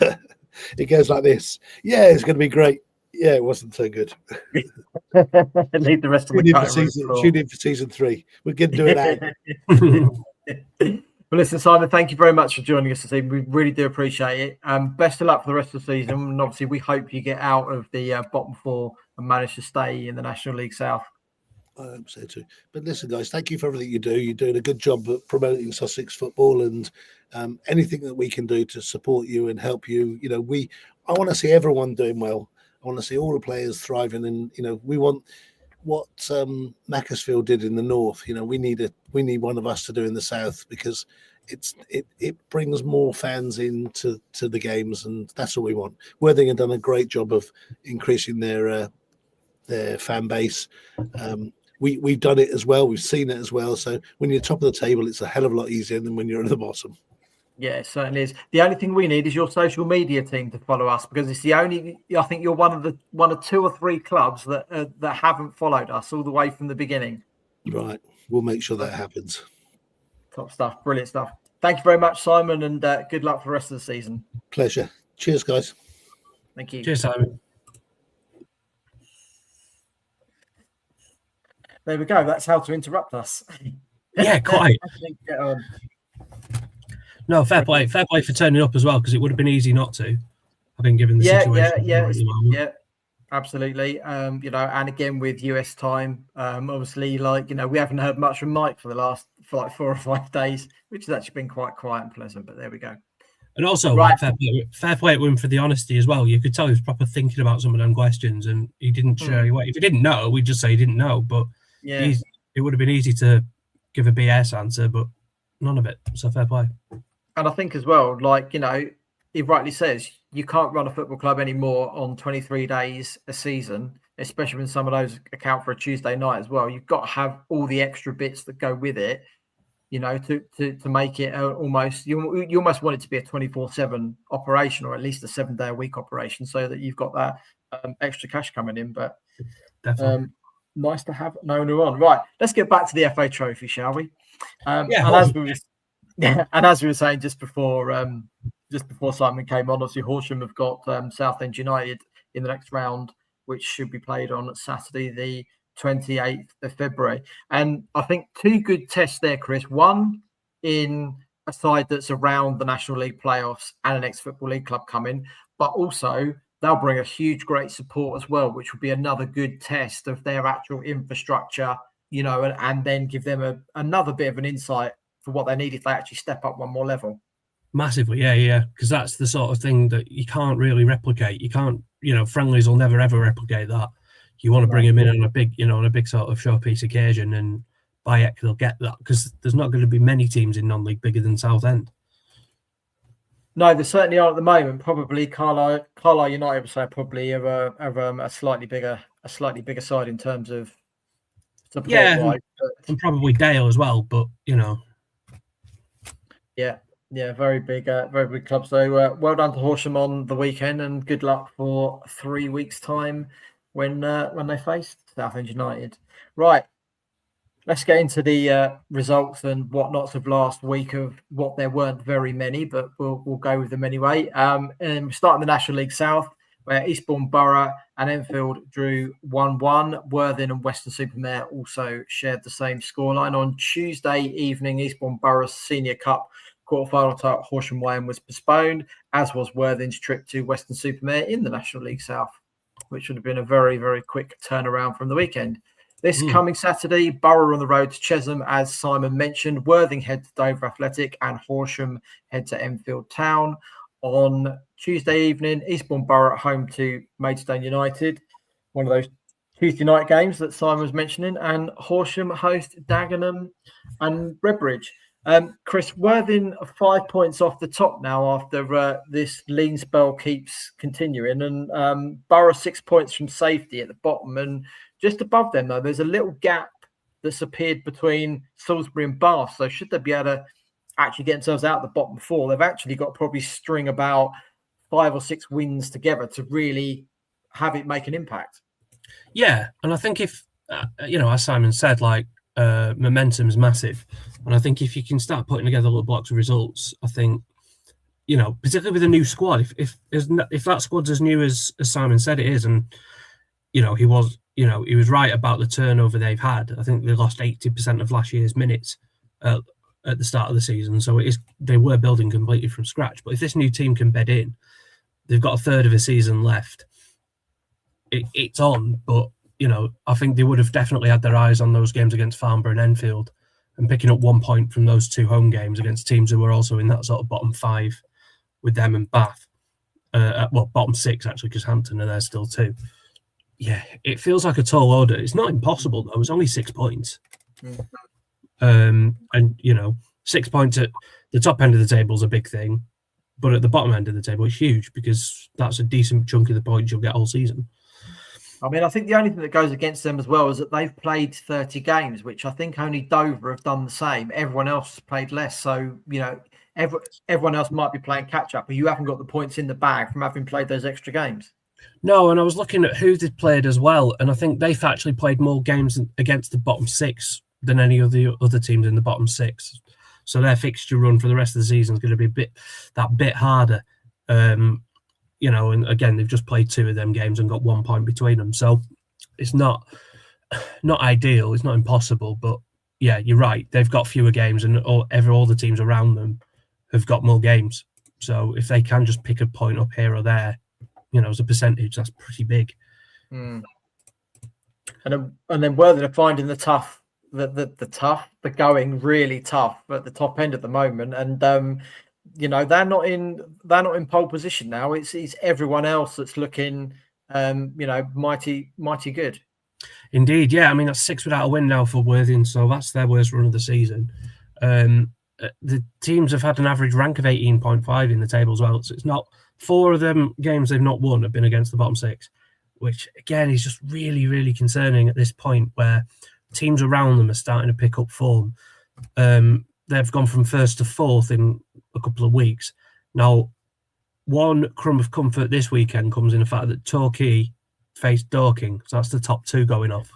It goes like this. Yeah, it's going to be great. Yeah, it wasn't so good. Leave the rest of the tune in for season 3. We're going to do it now. Well, listen, Simon, thank you very much for joining us this evening. We really do appreciate it. Best of luck for the rest of the season. And obviously, we hope you get out of the bottom 4 and manage to stay in the National League South. I hope so too. But listen, guys, thank you for everything you do. You're doing a good job at promoting Sussex football, and anything that we can do to support you and help you. I want to see everyone doing well. I want to see all the players thriving, and we want what Macclesfield did in the north. We need one of us to do in the south, because it brings more fans into the games, and that's all we want. Worthing have done a great job of increasing their fan base. We've done it as well. We've seen it as well. So when you're top of the table, it's a hell of a lot easier than when you're at the bottom. Yeah, it certainly is. The only thing we need is your social media team to follow us, because it's the only. I think you're one of 2 or 3 clubs that haven't followed us all the way from the beginning. Right, we'll make sure that happens. Top stuff, brilliant stuff. Thank you very much, Simon, and good luck for the rest of the season. Pleasure. Cheers, guys. Thank you. Cheers, Simon. There we go. That's how to interrupt us. Yeah, quite. Get on. No, fair play for turning up as well, because it would have been easy not to. I've been given the situation. Yeah, absolutely. And again with US time, obviously, we haven't heard much from Mike for the last 4 or 5 days, which has actually been quite quiet and pleasant. But there we go. And also, right. fair play to him for the honesty as well. You could tell he was proper thinking about some of them questions, and he didn't shy away. If he didn't know, we'd just say he didn't know. But it would have been easy to give a BS answer, but none of it. So fair play. And I think as well, he rightly says, you can't run a football club anymore on 23 days a season, especially when some of those account for a Tuesday night as well. You've got to have all the extra bits that go with it, to make it almost, you almost want it to be a 24/7 operation, or at least a 7-day-a-week operation, so that you've got that extra cash coming in. But nice to have no one on. Right, let's get back to the FA Trophy, shall we? And as we were saying just before Simon came on, obviously Horsham have got Southend United in the next round, which should be played on Saturday, the 28th of February. And I think 2 good tests there, Chris. One in a side that's around the National League playoffs and an ex-Football League club coming, but also they'll bring a huge, great support as well, which will be another good test of their actual infrastructure, and then give them another bit of an insight for what they need if they actually step up one more level. Massively, yeah, because that's the sort of thing that you can't really replicate. You can't, friendlies will never ever replicate that. You want to bring them in on a big, on a big sort of showpiece occasion, and by it they'll get that, because there's not going to be many teams in non-league bigger than Southend. No, there certainly are at the moment. Probably Carlisle United would say probably have a slightly bigger side in terms of support. Yeah, and probably Dale as well, but Yeah, very big club. So well done to Horsham on the weekend, and good luck for 3 weeks' time when they face Southend United. Right, let's get into the results and whatnots of last week. Of what there weren't very many, but we'll go with them anyway. And we start in the National League South, where Eastbourne Borough and Enfield drew 1-1. Worthing and Weston-super-Mare also shared the same scoreline. On Tuesday evening, Eastbourne Borough's Senior Cup quarter-final tie at Horsham Way was postponed, as was Worthing's trip to Weston-super-Mare in the National League South, which would have been a very, very quick turnaround from the weekend. This coming Saturday, Borough on the road to Chesham, as Simon mentioned. Worthing head to Dover Athletic, and Horsham head to Enfield Town. On Tuesday evening, Eastbourne Borough at home to Maidstone United, one of those Tuesday night games that Simon was mentioning, and Horsham host Dagenham and Redbridge. Chris, Worthing 5 points off the top now after this lean spell keeps continuing, and Borough 6 points from safety at the bottom, and just above them though there's a little gap that's appeared between Salisbury and Bath. So should they be able to actually get themselves out of the bottom four, they've actually got to probably string about 5 or 6 wins together to really have it make an impact. Yeah, and I think if as Simon said, like momentum is massive, and I think if you can start putting together little blocks of results, I think particularly with a new squad, if that squad's as new as Simon said it is, and he was right about the turnover they've had. I think they lost 80% of last year's minutes at the start of the season, so they were building completely from scratch. But if this new team can bed in, they've got a third of a season left. It's on, but I think they would have definitely had their eyes on those games against Farnborough and Enfield, and picking up 1 point from those 2 home games against teams who were also in that sort of bottom 5 with them and Bath. Bottom 6 actually, because Hampton are there still too. Yeah, it feels like a tall order. It's not impossible though. It's only 6 points, and 6 points at the top end of the table is a big thing, but at the bottom end of the table, it's huge because that's a decent chunk of the points you'll get all season. I mean, I think the only thing that goes against them as well is that they've played 30 games, which I think only Dover have done the same. Everyone else has played less. So, everyone else might be playing catch up, but you haven't got the points in the bag from having played those extra games. No, and I was looking at who they've played as well, and I think they've actually played more games against the bottom 6 than any of the other teams in the bottom 6. So their fixture run for the rest of the season is going to be a bit harder. And again, they've just played 2 of them games and got 1 point between them. So it's not ideal. It's not impossible. But yeah, you're right. They've got fewer games, and all the teams around them have got more games. So if they can just pick a point up here or there, as a percentage, that's pretty big. And then Worthing are finding the going really tough at the top end at the moment, and they're not in pole position now. It's everyone else that's looking mighty good. Indeed, yeah. I mean, that's 6 without a win now for Worthing, so that's their worst run of the season. The teams have had an average rank of 18.5 in the table as well, so it's not 4 of them games they've not won have been against the bottom 6, which again is just really, really concerning at this point where teams around them are starting to pick up form. They've gone from 1st to 4th in a couple of weeks. Now, one crumb of comfort this weekend comes in the fact that Torquay faced Dorking, so that's the top 2 going off.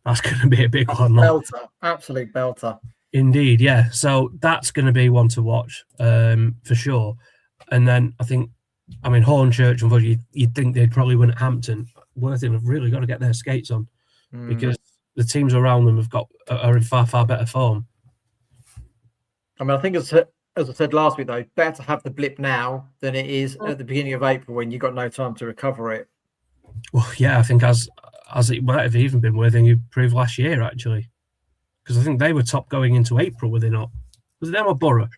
That's going to be a big one. Belter, absolute belter. Indeed, yeah. So that's going to be one to watch for sure. And then I think, Hornchurch, unfortunately, you'd think they'd probably win at Hampton. Worthing have really got to get their skates on because the teams around them are in far, far better form. I think as I said last week, though, better to have the blip now than it is at the beginning of April when you've got no time to recover it. Well, yeah, I think as it might have even been Worthing who proved last year, actually. Because I think they were top going into April, were they not? Was it them or Borough?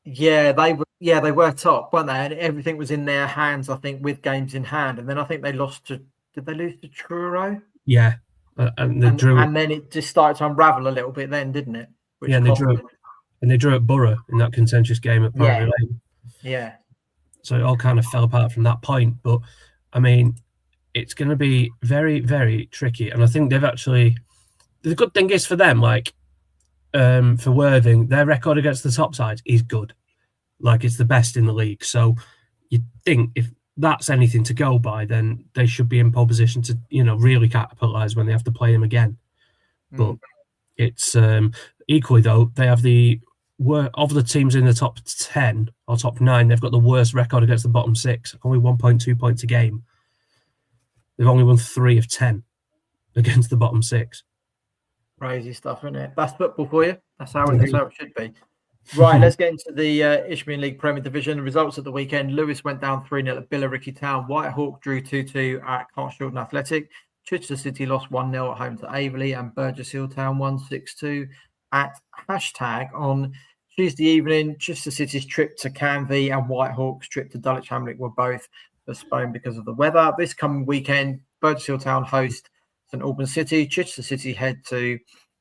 Yeah, they were. Yeah, they were top, weren't they? And everything was in their hands, I think, with games in hand. And then I think they lost to. Did they lose to Truro? Yeah, and then it just started to unravel a little bit, then, didn't it? Yeah, and they drew at Borough in that contentious game at Priory Lane. Yeah. So it all kind of fell apart from that point. But it's going to be very, very tricky. And I think they've actually. The good thing is for them, for Worthing, their record against the top side is good. It's the best in the league. So you'd think if that's anything to go by, then they should be in pole position to, really capitalise when they have to play them again. But it's equally, though, they have of the teams in the top 10 or top 9, they've got the worst record against the bottom 6, only 1.2 points a game. They've only won 3 of 10 against the bottom 6. Crazy stuff, isn't it? That's football for you. That's how it should be. Right, let's get into the Isthmian League Premier Division. The results at the weekend: Lewis went down 3-0 at Billericay Town. Whitehawk drew 2-2 at Carshalton Athletic. Chichester City lost 1-0 at home to Averley, and Burgess Hill Town won 6-2 at Hashtag. On Tuesday evening, Chichester City's trip to Canvey and Whitehawk's trip to Dulwich Hamlet were both postponed because of the weather. This coming weekend, Burgess Hill Town host St Albans City. Chichester City head to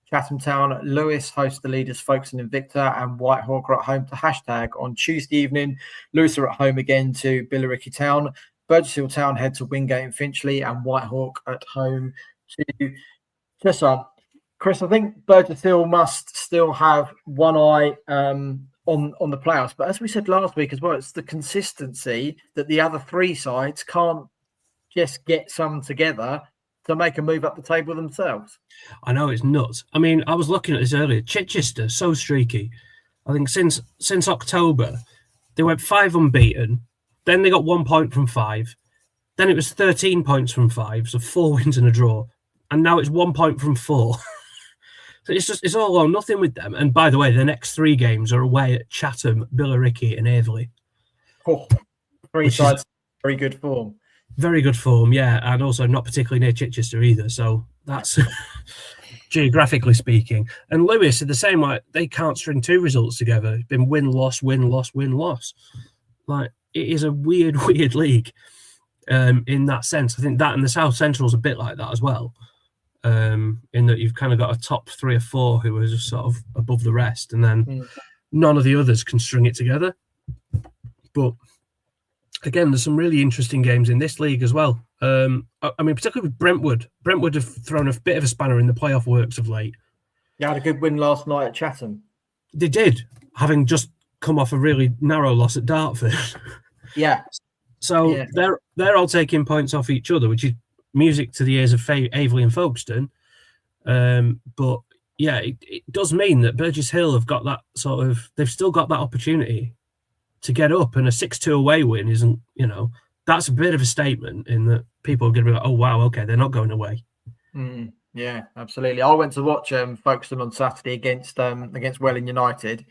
Chatham Town. Lewis hosts the leaders Folkestone Invicta, and Whitehawk are at home to Hashtag. On Tuesday evening, Lewis are at home again to Billericay Town. Burgess Hill Town head to Wingate and Finchley, and Whitehawk at home to Cheshire. Chris, I think Burgess Hill must still have one eye on the playoffs. But as we said last week as well, it's the consistency that the other three sides can't just get some together to make a move up the table themselves. I know, it's nuts. I mean, I was looking at this earlier. Chichester, so streaky. I think since October, they went 5 unbeaten. Then they got 1 point from 5. Then it was 13 points from 5, so 4 wins and a draw. And now it's 1 point from 4. So it's all or nothing with them. And by the way, the next 3 games are away at Chatham, Billericay, and Averley. Oh, three sides, very good form. Very good form, yeah, and also not particularly near Chichester either. So that's geographically speaking. And Lewis are the same. Like, they can't string 2 results together. It's been win, loss, win, loss, win, loss. Like, it is a weird league in that sense. I think that and the South Central is a bit like that as well. In that you've kind of got a top 3 or 4 who are just sort of above the rest, and then none of the others can string it together. But again, there's some really interesting games in this league as well. I mean, particularly with Brentwood. Brentwood have thrown a bit of a spanner in the playoff works of late. They had a good win last night at Chatham. They did, having just come off a really narrow loss at Dartford. Yeah. So yeah. they're all taking points off each other, which is music to the ears of Averley and Folkestone. But yeah, it does mean that Burgess Hill have got that sort of, they've still got that opportunity to get up, and a 6-2 away win isn't, that's a bit of a statement in that people are going to be like, oh wow, okay, they're not going away. Yeah, absolutely. I went to watch Folkestone on Saturday against Welling United.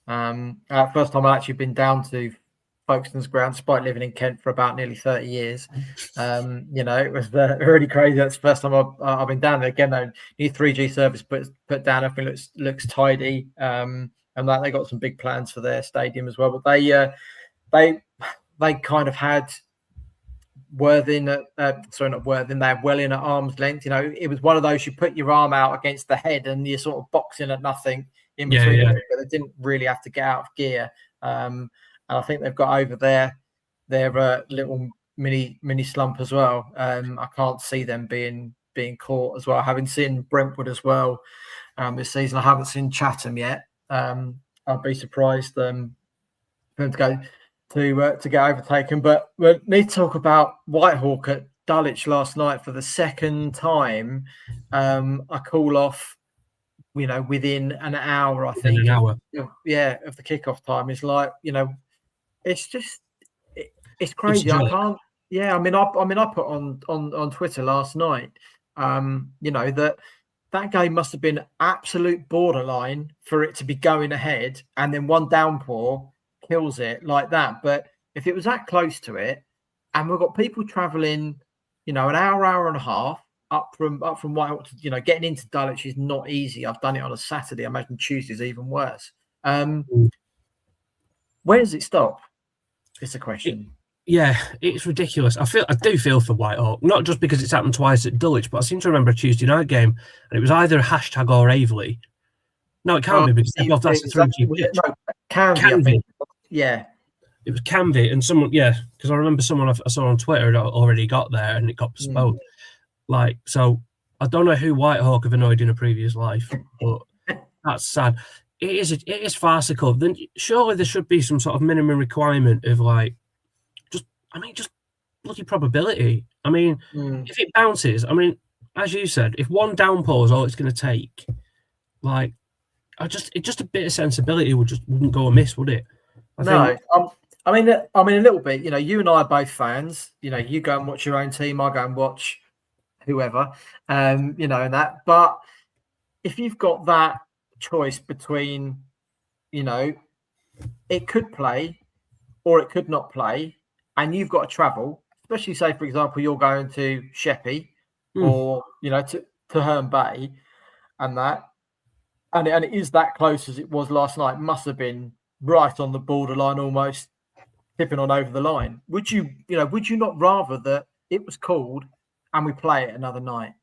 First time I've actually been down to Folkestone's ground, despite living in Kent for about nearly 30 years. It was really crazy. That's the first time I've been down there. Again, though, new 3G service put down. Everything looks tidy. And that they got some big plans for their stadium as well. But they kind of had Worthing, not Worthing. They had Welling at arm's length. It was one of those, you put your arm out against the head and you're sort of boxing at nothing in between. Yeah. But they didn't really have to get out of gear. And I think they've got over their little mini slump as well. I can't see them being caught as well. Having seen Brentwood as well this season, I haven't seen Chatham yet. I'd be surprised for them to get overtaken. But we need to talk about Whitehawk at Dulwich last night for the second time. A call off, within an hour. I think an hour. Of the kickoff time. It's like, it's just it's crazy. I can't. Yeah, I put on Twitter last night. That game must have been absolute borderline for it to be going ahead, and then one downpour kills it like that. But if it was that close to it, and we've got people travelling, an hour and a half up from Whitehawk to, getting into Dulwich is not easy. I've done it on a Saturday. I imagine Tuesday's even worse. Where does it stop? It's a question. Yeah, it's ridiculous. I do feel for Whitehawk, not just because it's happened twice at Dulwich, but I seem to remember a Tuesday night game, and it was either #or Averley. No, it can't be because that's a 3G pitch. No, Canvey. Yeah. It was Canvey, and someone, because I remember someone I saw on Twitter had already got there, and it got postponed. So I don't know who Whitehawk have annoyed in a previous life, but that's sad. It is farcical. Then surely there should be some sort of minimum requirement of just bloody probability. If it bounces, as you said, if one downpour is all it's going to take, just a bit of sensibility wouldn't go amiss, would it? A little bit. You and I are both fans. You go and watch your own team. I go and watch whoever. And that. But if you've got that choice between, it could play or it could not play, and you've got to travel, especially say, for example, you're going to Sheppey or, to Herne Bay and that. And it is that close as it was last night. Must have been right on the borderline, almost tipping on over the line. Would you not rather that it was called and we play it another night?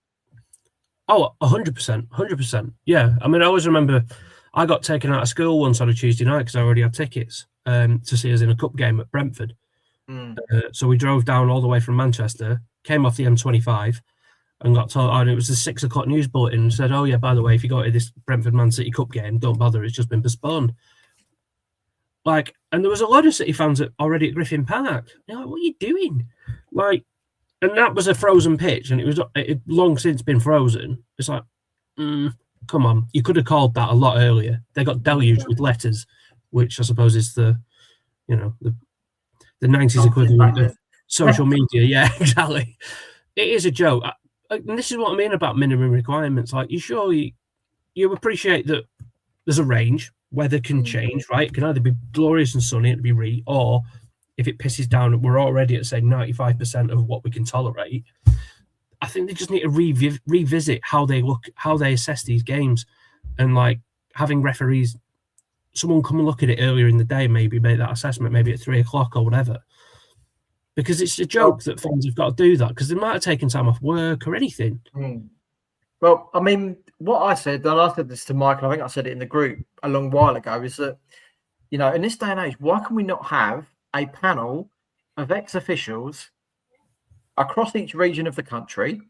Oh, 100%, 100%. Yeah. I always remember I got taken out of school once on a Tuesday night because I already had tickets to see us in a cup game at Brentford. So we drove down all the way from Manchester, came off the M25, and got told, and it was the 6 o'clock news bulletin, and said, oh yeah, by the way, if you go to this Brentford Man City Cup game, don't bother, it's just been postponed. Like, and there was a lot of City fans already at Griffin Park. You're like, what are you doing? Like, and that was a frozen pitch, and it had long since been frozen. It's like, come on, you could have called that a lot earlier. They got deluged with letters, which I suppose is the 90s equivalent of social media. Yeah, exactly. It is a joke. And this is what I mean about minimum requirements. Like, you appreciate that there's a range. Weather can change, right? It can either be glorious and sunny, it'd be or if it pisses down, we're already at, say, 95% of what we can tolerate. I think they just need to revisit how they assess these games, and like having referees, someone come and look at it earlier in the day, maybe make that assessment, maybe at 3 o'clock or whatever. Because it's a joke that fans have got to do that, because they might have taken time off work or anything. Well, I mean, what I said, and I said this to Michael, I think I said it in the group a long while ago, is that, you know, in this day and age, why can we not have a panel of ex-officials across each region of the country?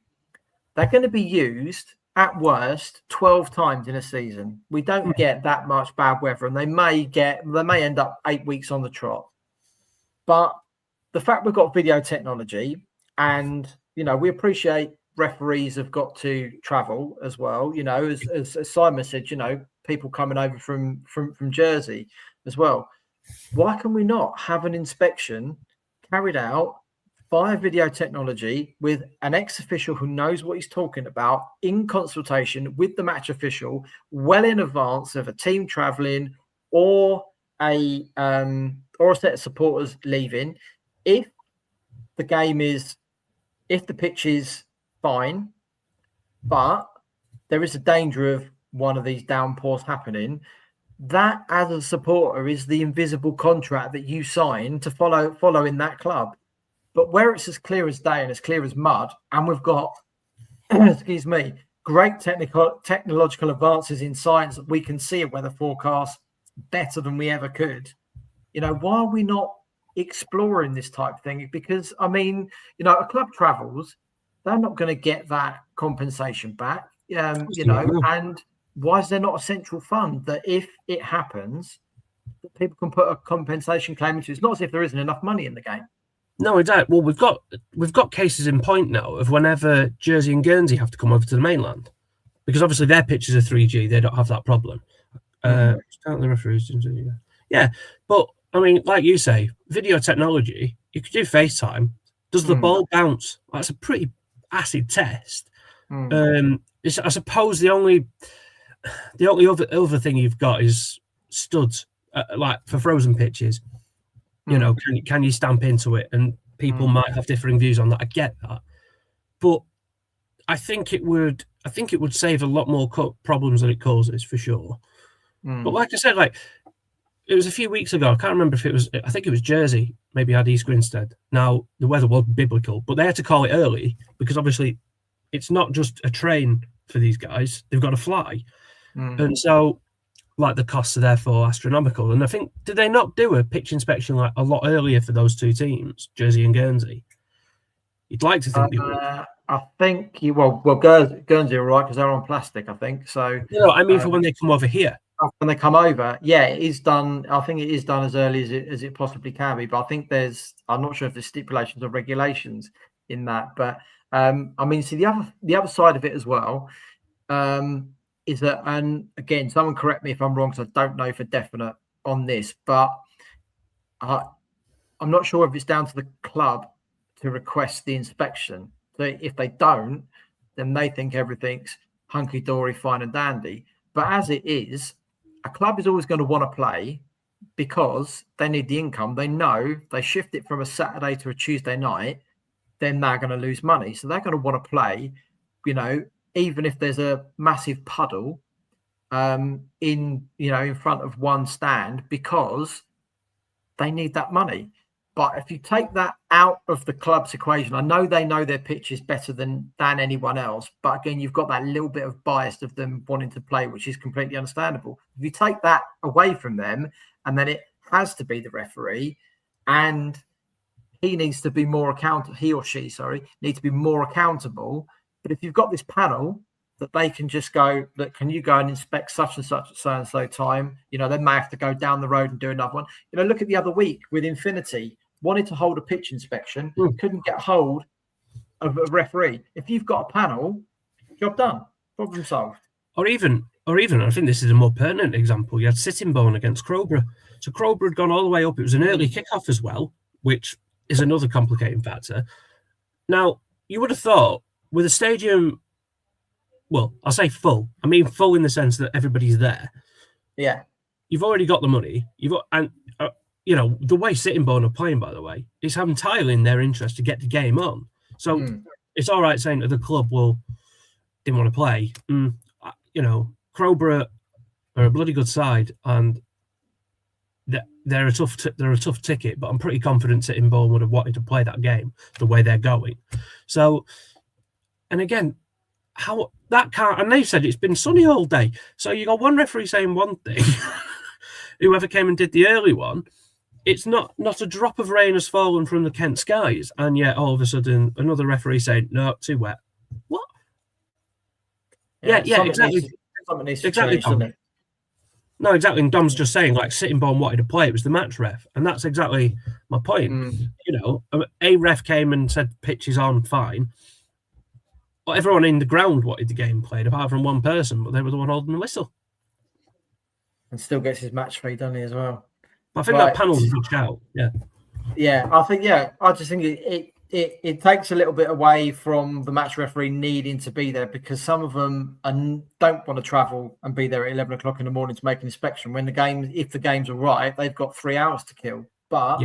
They're going to be used at worst 12 times in a season. We don't get that much bad weather, and they may end up 8 weeks on the trot. But the fact we've got video technology, and, you know, we appreciate referees have got to travel as well, you know, as Simon said, you know, people coming over from Jersey as well. Why can we not have an inspection carried out via video technology with an ex-official who knows what he's talking about, in consultation with the match official well in advance of a team traveling or a set of supporters leaving? If the pitch is fine, but there is a danger of one of these downpours happening, that as a supporter is the invisible contract that you sign to follow in that club. But where it's as clear as day and as clear as mud, and we've got excuse me, great technological advances in science that we can see a weather forecast better than we ever could, you know, why are we not exploring this type of thing? Because, I mean, you know, a club travels, they're not going to get that compensation back, you know, and why is there not a central fund that if it happens, that people can put a compensation claim into? It's not as if there isn't enough money in the game. No, exactly. Well, we've got cases in point now of whenever Jersey and Guernsey have to come over to the mainland, because obviously their pitches are 3G, they don't have that problem. The referees, yeah, but I mean, like you say, video technology, you could do FaceTime. Does the ball bounce? That's a pretty acid test. I suppose the only other thing you've got is studs, like for frozen pitches. You know, can you stamp into it? And people might have differing views on that. I get that, but I think it would save a lot more problems than it causes, for sure. But like I said, like, it was a few weeks ago. I can't remember if it was. I think it was Jersey. Maybe had East Grinstead. Now the weather was biblical, but they had to call it early because obviously it's not just a train for these guys. They've got to fly, and so like the costs are therefore astronomical. And I think, did they not do a pitch inspection like a lot earlier for those two teams, Jersey and Guernsey? You'd like to think they would. I think Guernsey are right because they're on plastic, I think. So I mean, for when they come over here. When they come over, yeah, it is done. I think it is done as early as it possibly can be. But I think I'm not sure if there's stipulations or regulations in that. But I mean, see the other side of it as well is that, and again, someone correct me if I'm wrong because I don't know for definite on this, but I'm not sure if it's down to the club to request the inspection. So if they don't, then they think everything's hunky-dory, fine and dandy. But as it is, a club is always going to want to play because they need the income. They know they shift it from a Saturday to a Tuesday night, then they're going to lose money. So they're going to want to play, you know, even if there's a massive puddle in front of one stand, because they need that money. But if you take that out of the club's equation, I know they know their pitches better than anyone else. But again, you've got that little bit of bias of them wanting to play, which is completely understandable. If you take that away from them, and then it has to be the referee, and he or she needs to be more accountable But if you've got this panel that they can just go, that can you go and inspect such and such at so and so time? You know, they may have to go down the road and do another one. You know, look at the other week with Infinity, wanted to hold a pitch inspection, couldn't get hold of a referee. If you've got a panel, job done, problem solved. Or even, I think this is a more pertinent example. You had Sittingbourne against Crowborough. So Crowborough had gone all the way up. It was an early kickoff as well, which is another complicating factor. Now, you would have thought with a stadium, well, I'll say full. I mean full in the sense that everybody's there. Yeah. You've already got the money. You've got, and you know, the way Sittingbourne are playing, by the way, is entirely in their interest to get the game on. So it's all right saying to the club, well, didn't want to play. You know, Crowborough are a bloody good side, and they're a tough ticket. But I'm pretty confident Sittingbourne would have wanted to play that game the way they're going. So, and again, how that can't. And they've said it's been sunny all day. So you got one referee saying one thing, whoever came and did the early one. It's not a drop of rain has fallen from the Kent skies, and yet all of a sudden another referee saying no, too wet. What? Yeah, exactly. Something needs to exactly. change, doesn't it? No, exactly. And Dom's just saying like Sittingbourne wanted to play. It was the match ref, and that's exactly my point. You know, a ref came and said pitch is on, fine. Well, everyone in the ground wanted the game played, apart from one person, but they were the one holding the whistle. And still gets his match fee, doesn't he, as well? I think that panel's a good shout. Yeah, I just think it takes a little bit away from the match referee needing to be there, because some of them don't want to travel and be there at 11 o'clock in the morning to make an inspection when if the game's all right, they've got 3 hours to kill. But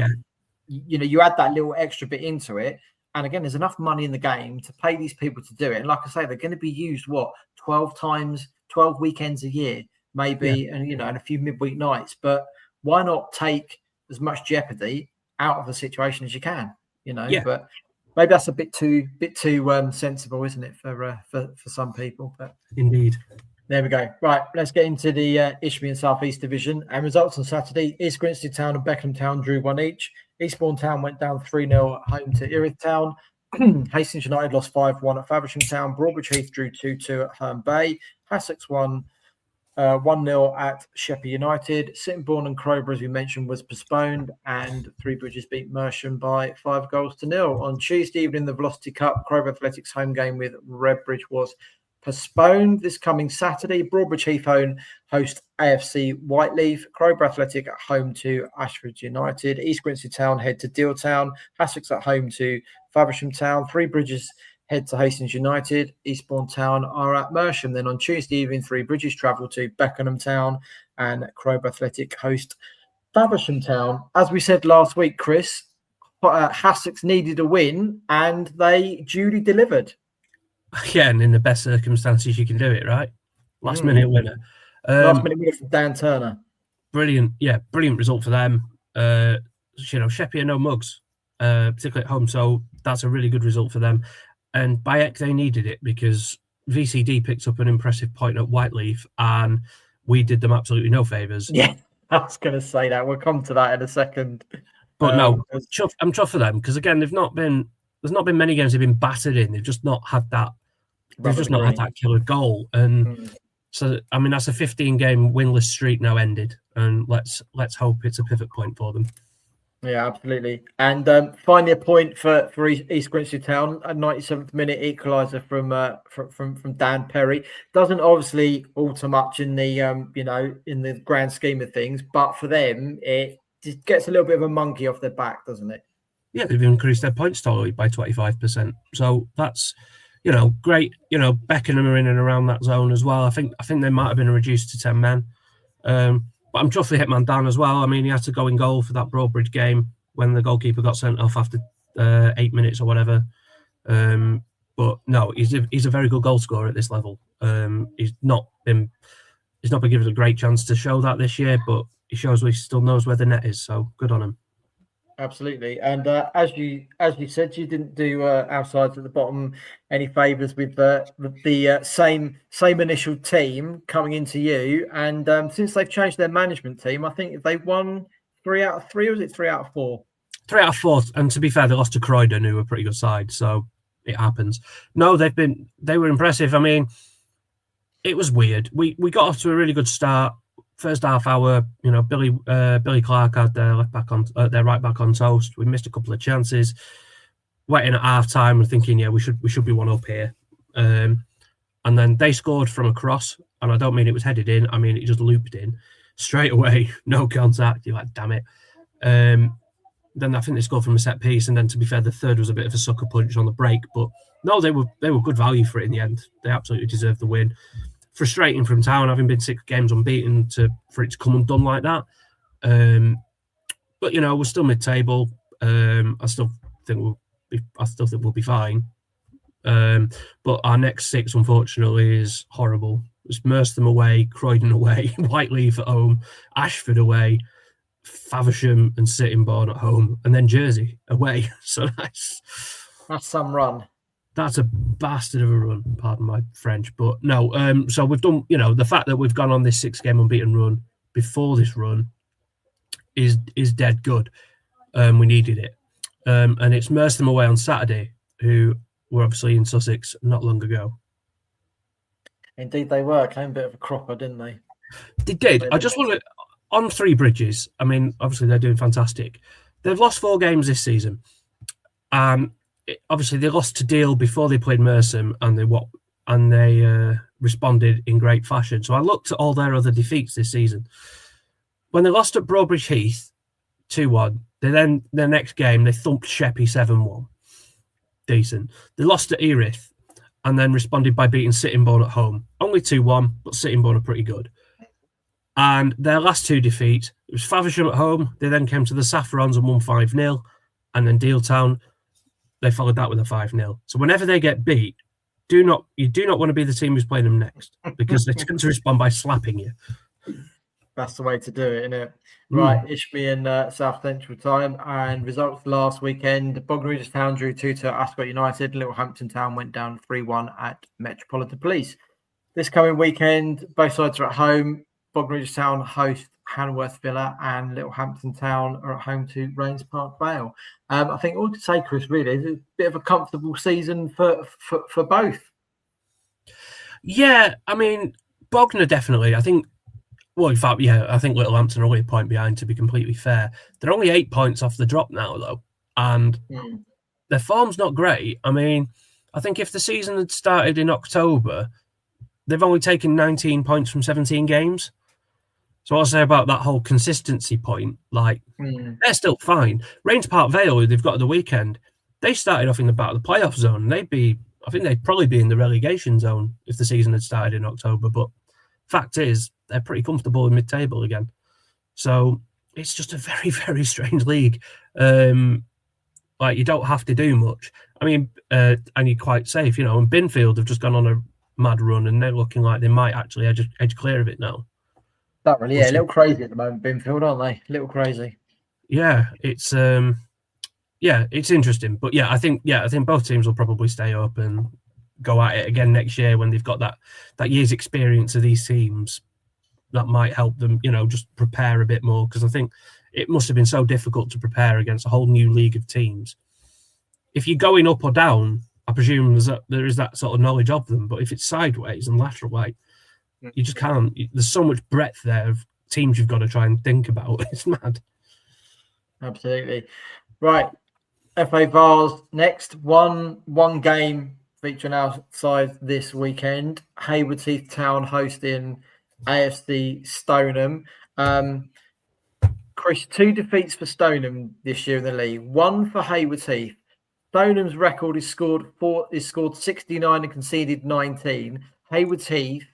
you know, you add that little extra bit into it, and again, there's enough money in the game to pay these people to do it. And like I say, they're going to be used 12 times, 12 weekends a year, maybe, and you know, and a few midweek nights. But why not take as much jeopardy out of the situation as you can? You know, but maybe that's a bit too sensible, isn't it, for some people? But indeed, there we go. Right, let's get into the Isthmian South East Division and results on Saturday. East Grinstead Town and Beckenham Town drew 1 each. Eastbourne Town went down 3-0 at home to Erith Town. Hastings United lost 5-1 at Faversham Town. Broadbridge Heath drew 2-2 at Herne Bay. Hassocks won 1-0 at Sheppey United. Sittingbourne and Crowborough, as we mentioned, was postponed, and Three Bridges beat Mersham by 5-0. On Tuesday evening, the Velocity Cup, Crowborough Athletics home game with Redbridge was postponed. This coming Saturday, Broadbridge Heath host AFC Whiteleaf. Crowborough Athletic at home to Ashford United. East Grinstead Town head to Deal Town. Hassocks at home to Faversham Town. Three Bridges head to Hastings United. Eastbourne Town are at Mersham. Then on Tuesday evening, Three Bridges travel to Beckenham Town, and Crowborough Athletic host Faversham Town. As we said last week, Chris, Hassocks needed a win, and they duly delivered. Yeah, and in the best circumstances you can do it, right? Last minute winner. Last minute winner from Dan Turner. Brilliant, brilliant result for them. You know, Sheppey are no mugs, particularly at home, so that's a really good result for them. And by heck, they needed it, because VCD picked up an impressive point at Whiteleaf, and we did them absolutely no favours. Yeah, I was going to say that. We'll come to that in a second. But no, I'm chuffed for them, because again, there's not been many games they've been battered in. They've just not had that. They've just not had that killer goal, and so I mean that's a 15-game winless streak now ended, and let's hope it's a pivot point for them. Yeah, absolutely. And finally, a point for East Grinstead Town, a 97th minute equaliser from Dan Perry. Doesn't obviously alter much in the in the grand scheme of things, but for them it just gets a little bit of a monkey off their back, doesn't it? Yeah, they've increased their points total by 25%. So that's, you know, great. You know, Beckenham are in and around that zone as well. I think they might have been reduced to 10 men. But I'm chuffed for Hitman Dan as well. I mean, he had to go in goal for that Broadbridge game when the goalkeeper got sent off after 8 minutes or whatever. But no, he's a very good goal scorer at this level. He's not been given a great chance to show that this year, but he shows he still knows where the net is. So good on him. Absolutely. And as you said, you didn't do our sides at the bottom any favours with the same initial team coming into you. And since they've changed their management team, I think they won 3 out of 3, or was it 3 out of 4? 3 out of 4. And to be fair, they lost to Croydon, who were a pretty good side. So it happens. No, they were impressive. I mean, it was weird. We got off to a really good start. First half hour, you know, Billy Clark had their right back on toast. We missed a couple of chances. Waiting at half time and thinking, yeah, we should be one up here. And then they scored from a cross, and I don't mean it was headed in. I mean it just looped in straight away, no contact. You're like, damn it. Then I think they scored from a set piece, and then to be fair, the third was a bit of a sucker punch on the break. But no, they were good value for it in the end. They absolutely deserved the win. Frustrating from Town, having been 6 games unbeaten, for it to come undone like that. But you know, we're still mid-table. I still think we'll be fine. But our next 6, unfortunately, is horrible. It's Merstham away, Croydon away, Whiteleaf at home, Ashford away, Faversham and Sittingbourne at home, and then Jersey away. So that's some run. That's a bastard of a run, pardon my French. But no, so we've done, you know, the fact that we've gone on this 6-game unbeaten run before this run is dead good. We needed it. And it's Merstham away on Saturday, who were obviously in Sussex not long ago. Indeed they were. Came a bit of a cropper, didn't they? They did. I just want to, on Three Bridges, I mean, obviously they're doing fantastic. They've lost 4 games this season. Obviously they lost to Deal before they played Merstham, and they responded in great fashion. So I looked at all their other defeats this season. When they lost at Broadbridge Heath 2-1, then their next game they thumped Sheppey 7-1. Decent. They lost at Erith and then responded by beating Sittingbourne at home. Only 2-1, but Sittingbourne are pretty good. And their last 2 defeats, it was Faversham at home. They then came to the Saffrons and won 5-0. And then Deal Town, they followed that with a 5-0. So whenever they get beat, you do not want to be the team who's playing them next, because they tend to respond by slapping you. That's the way to do it, isn't it? Right, Isthmian South Central time, and results last weekend. Bognor Regis Town drew 2-2 at Ascot United. Littlehampton Town went down 3-1 at Metropolitan Police. This coming weekend, both sides are at home. Bognor Regis Town host Hanworth Villa, and Littlehampton Town are at home to Rains Park Vale. I think all we could say, Chris, really, is a bit of a comfortable season for both. Yeah, I mean, Bognor definitely. I think, well, in fact, yeah, I think Littlehampton are only a point behind, to be completely fair. They're only 8 points off the drop now, though, and their form's not great. I mean, I think if the season had started in October, they've only taken 19 points from 17 games. So I'll say about that whole consistency point, like, they're still fine. Rains Park Vale, who they've got at the weekend, they started off in the playoff zone. I think they'd probably be in the relegation zone if the season had started in October. But fact is, they're pretty comfortable in mid-table again. So it's just a very, very strange league. Like, you don't have to do much. I mean, and you're quite safe, you know. And Binfield have just gone on a mad run, and they're looking like they might actually edge clear of it now. That really, yeah, a little crazy at the moment, Binfield, aren't they? A little crazy. Yeah, it's interesting. But I think both teams will probably stay up and go at it again next year when they've got that year's experience of these teams. That might help them, you know, just prepare a bit more, because I think it must have been so difficult to prepare against a whole new league of teams. If you're going up or down, I presume there is that sort of knowledge of them. But if it's sideways and lateral way, you just can't. There's so much breadth there of teams you've got to try and think about. It's mad. Absolutely. Right. FA Vars next. One game featuring our side this weekend. Haywards Heath Town hosting AFC Stoneham. Chris, 2 defeats for Stoneham this year in the league. 1 for Haywards Heath. Stoneham's record is scored 69 and conceded 19. Haywards Heath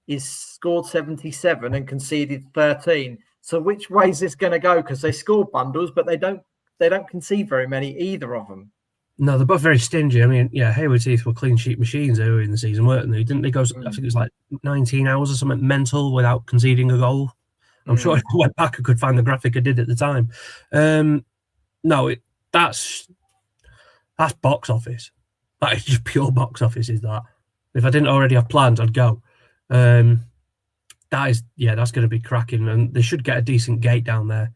is scored 77 and conceded 13. So which way is this going to go? Because they score bundles, but they don't concede very many, either of them. No, they're both very stingy. I mean, Haywards Heath were clean sheet machines earlier in the season, weren't they? Didn't they go, I think it was like 19 hours or something mental without conceding a goal? I'm sure if I went back, I could find the graphic I did at the time. That's box office. That is just pure box office, is that. If I didn't already have plans, I'd go. That's going to be cracking, and they should get a decent gate down there.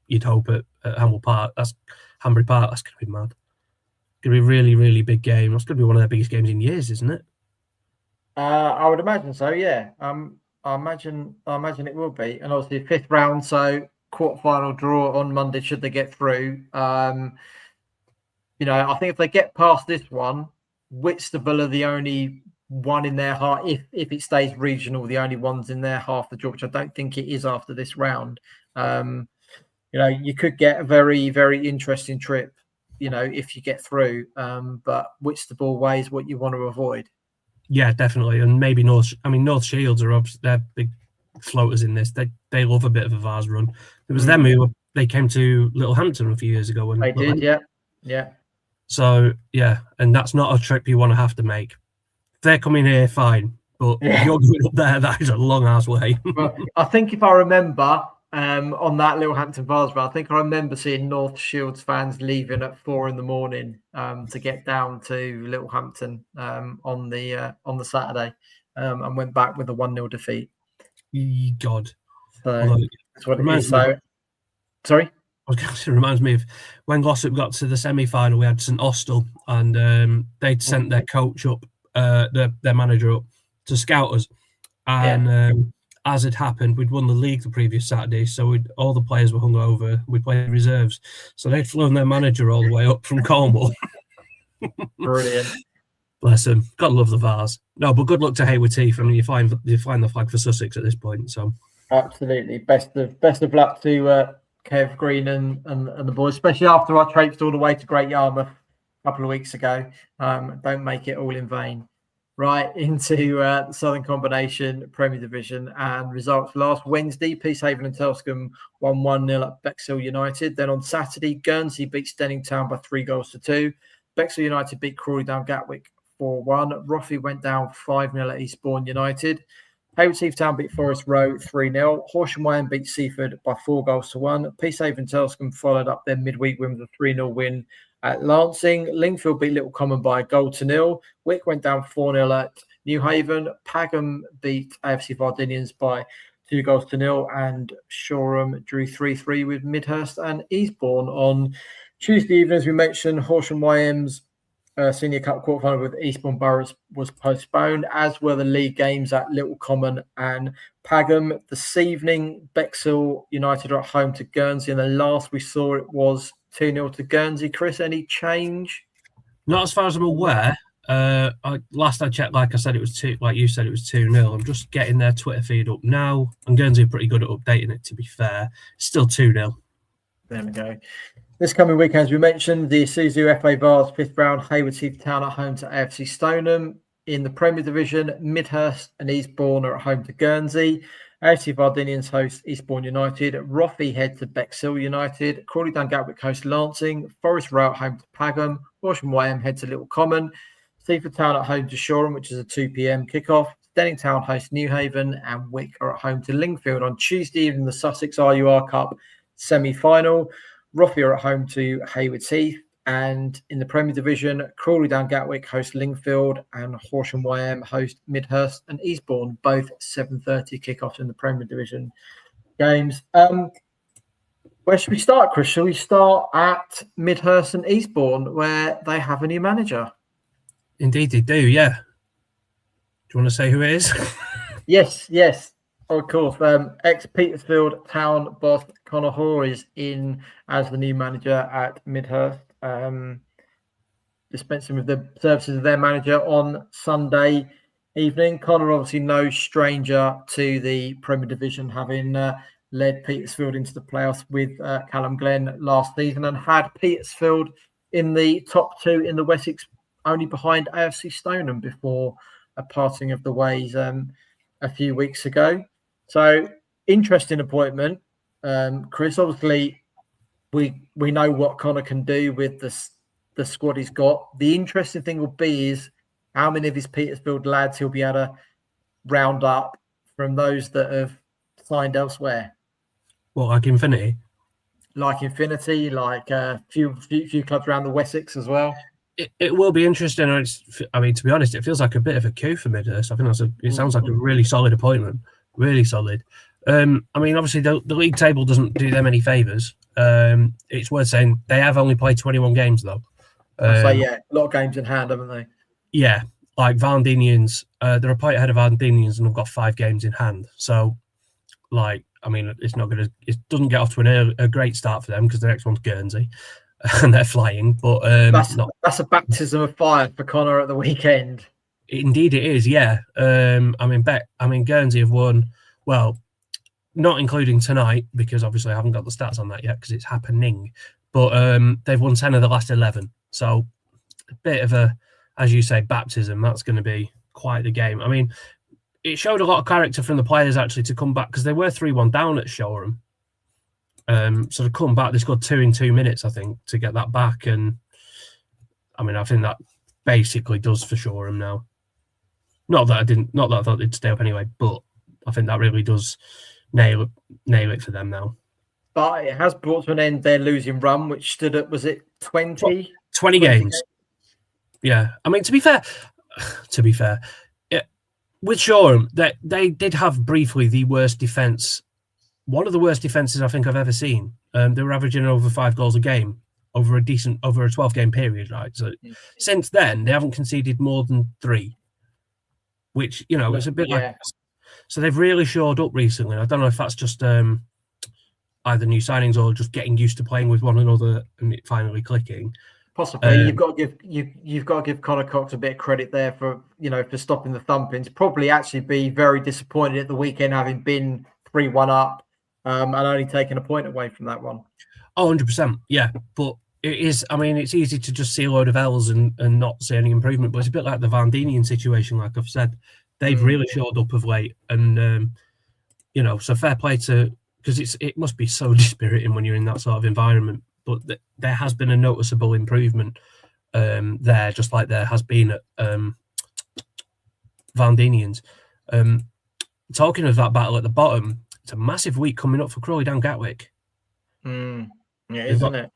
You'd hope at Hanbury Park. That's going to be mad. Going to be a really, really big game. That's going to be one of their biggest games in years, isn't it? I would imagine so. Yeah. I imagine it will be, and obviously 5th round, so quarterfinal draw on Monday should they get through. You know, I think if they get past this one, Whitstable are the only one in their half. If it stays regional, the only ones in their half the draw, which I don't think it is after this round. You know, you could get a very, very interesting trip, you know, if you get through. But Whitstable way is what you want to avoid. Yeah, definitely. And maybe North Shields are obviously, they're big floaters in this. They love a bit of a Vars run. It was them who they came to Littlehampton a few years ago. When they did, yeah. So yeah, and that's not a trip you want to have to make. If they're coming here, fine, but if you're going up there, that is a long ass way. Well, I think if I remember on that Littlehampton Vars run, I think I remember seeing North Shields fans leaving at 4 a.m. to get down to Littlehampton on the Saturday, and went back with a 1-0 defeat. God, so that's what it is. So, sorry. It reminds me of when Glossop got to the semi-final. We had St Austell, and they'd sent their coach up, their manager up to scout us. And as it happened, we'd won the league the previous Saturday, so all the players were hungover. We played reserves, so they'd flown their manager all the way up from Cornwall. Brilliant. Bless them. Gotta love the Vars. No, but good luck to Hayward Heath. I mean, you find the flag for Sussex at this point. So absolutely, best of luck to Kev Green and the boys, especially after I traipsed all the way to Great Yarmouth a couple of weeks ago. Don't make it all in vain. Right, into the Southern Combination Premier Division, and results last Wednesday, Peacehaven and Telscombe won 1-0 at Bexhill United. Then on Saturday, Guernsey beat Stenning Town by 3-2. Bexhill United beat Crawley Down Gatwick 4-1. Roffey went down 5-0 at Eastbourne United. Hayward Heath Town beat Forest Row 3-0. Horsham Way beat Seaford by 4-1. Peacehaven Telscombe followed up their midweek win with a 3-0 win at Lancing. Lingfield beat Little Common by 1-0. Wick went down 4-0 at New Haven. Pagham beat AFC Vardinians by 2-0. And Shoreham drew 3-3 with Midhurst and Eastbourne. On Tuesday evening, as we mentioned, Horsham YM's Senior Cup quarterfinal with Eastbourne Boroughs was postponed, as were the league games at Little Common and Pagham. This evening, Bexhill United are at home to Guernsey, and the last we saw it was 2-0 to Guernsey. Chris, any change? Not as far as I'm aware. Last I checked, like I said, it was 2. Like you said, it was 2-0. I'm just getting their Twitter feed up now, and Guernsey are pretty good at updating it. To be fair, still 2-0. There we go. This coming weekend, as we mentioned, the Isuzu FA Vars 5th round, Hayward Heath Town at home to AFC Stoneham. In the Premier Division, Midhurst and Eastbourne are at home to Guernsey. AFC Vardinians host Eastbourne United. Roffey head to Bexhill United. Crawley Down Gatwick host Lancing. Forest Row at home to Pagham. Horsham YM head to Little Common. Seaford Town at home to Shoreham, which is a 2 p.m. kickoff. Stenning Town host New Haven, and Wick are at home to Lingfield. On Tuesday evening, the Sussex RUR Cup semi-final. Roffey are at home to Hayward Heath. And in the Premier Division, Crawley Down Gatwick host Lingfield, and Horsham YM host Midhurst and Eastbourne, both 7:30 kickoffs in the Premier Division games. Where should we start, Chris? Shall we start at Midhurst and Eastbourne, where they have a new manager? Indeed, they do, yeah. Do you want to say who it is? Yes. Of course, ex-Petersfield Town boss Conor Hoare is in as the new manager at Midhurst, dispensing with the services of their manager on Sunday evening. Conor, obviously no stranger to the Premier Division, having led Petersfield into the playoffs with Callum Glenn last season, and had Petersfield in the top 2 in the Wessex, only behind AFC Stoneham before a parting of the ways a few weeks ago. So, interesting appointment. Chris, obviously, we know what Conor can do with the squad he's got. The interesting thing will be is how many of his Petersfield lads he'll be able to round up from those that have signed elsewhere. What, like Infinity? Like Infinity, like a few clubs around the Wessex as well. It will be interesting. I mean, to be honest, it feels like a bit of a coup for Midhurst. I think it sounds like a really solid appointment. Really solid. I mean, obviously, the league table doesn't do them any favours. It's worth saying they have only played 21 games, though. A lot of games in hand, haven't they? Yeah, like Vandinians, they're a point ahead of Vandinians and have got 5 games in hand. So, like, I mean, it doesn't get off to a great start for them because the next one's Guernsey and they're flying. But that's a baptism of fire for Connor at the weekend. Indeed, it is. Yeah. I mean, Guernsey have won. Well, not including tonight because obviously I haven't got the stats on that yet because it's happening. But they've won 10 of the last 11. So a bit of a, as you say, baptism. That's going to be quite the game. I mean, it showed a lot of character from the players actually to come back because they were 3-1 down at Shoreham. So to come back, they scored 2 in 2 minutes, I think, to get that back. And I mean, I think that basically does for Shoreham now. Not that I thought they'd stay up anyway, but I think that really does nail it for them now. But it has brought to an end their losing run, which stood at, was it 20? 20 games. Yeah. I mean, to be fair, with Shoreham, they did have briefly the worst defence, one of the worst defences I think I've ever seen. They were averaging over 5 goals a game over a 12-game period, right? So since then, they haven't conceded more than 3, which, you know, it's a bit like... So they've really shored up recently. I don't know if that's just either new signings or just getting used to playing with one another and it finally clicking. Possibly. You've got to give Connor Cox a bit of credit there for stopping the thumpings. Probably actually be very disappointed at the weekend having been 3-1 up and only taking a point away from that one. Oh, 100%. Yeah. But it is, I mean, it's easy to just see a load of L's and not see any improvement, but it's a bit like the Vandinian situation, like I've said. They've really shored up of late, and so fair play to, because it must be so dispiriting when you're in that sort of environment. But there has been a noticeable improvement there, just like there has been at Vandinians. Talking of that battle at the bottom, it's a massive week coming up for Crawley Down Gatwick. Yeah, isn't it?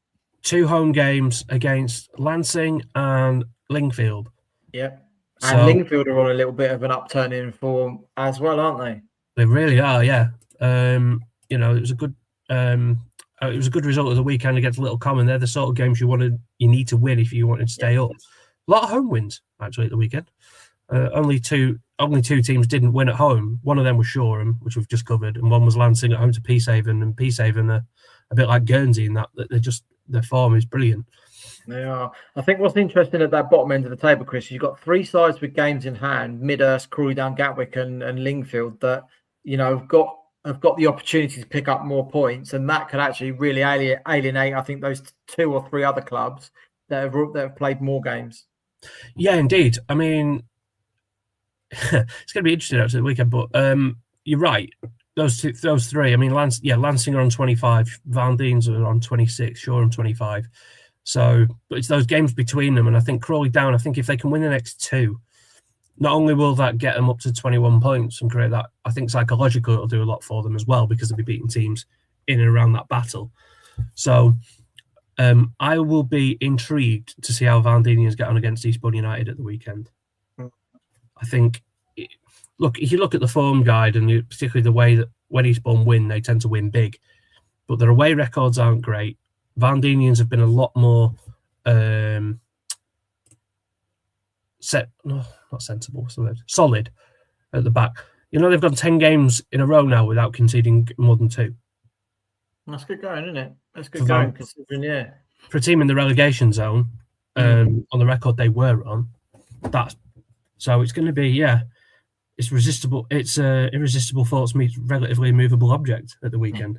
2 home games against Lancing and Lingfield. Yep. And Lingfield are on a little bit of an upturn in form as well, aren't they? They really are, yeah. It was a good result of the weekend against Little Common. They're the sort of games you need to win if you wanted to stay up. A lot of home wins actually at the weekend. Only two teams didn't win at home. One of them was Shoreham, which we've just covered, and one was Lancing at home to Peacehaven. And Peacehaven are a bit like Guernsey in that their form is brilliant. They are. I think what's interesting at that bottom end of the table, Chris, you've got 3 sides with games in hand: Midhurst, Crawley Down Gatwick, and Lingfield that have got the opportunity to pick up more points, and that could actually really alienate. I think those 2 or 3 other clubs that have played more games. Yeah, indeed. I mean, it's going to be interesting actually the weekend, but you're right. Those 3. I mean, Lancing are on 25, Vandines are on 26, Shoreham 25. So, but it's those games between them, and I think Crawley Down, I think if they can win the next 2, not only will that get them up to 21 points and create that, I think psychologically it'll do a lot for them as well because they'll be beating teams in and around that battle. So, I will be intrigued to see how Vandinians get on against Eastbourne United at the weekend. I think, if you look at the form guide and particularly the way that when Eastbourne win, they tend to win big, but their away records aren't great. Vandinians have been a lot more solid at the back. They've gone 10 games in a row now without conceding more than 2. That's good going, isn't it? That's good going, considering, for a team in the relegation zone, on the record they were on, so it's going to be, it's resistible. It's irresistible thoughts meet relatively immovable object at the weekend.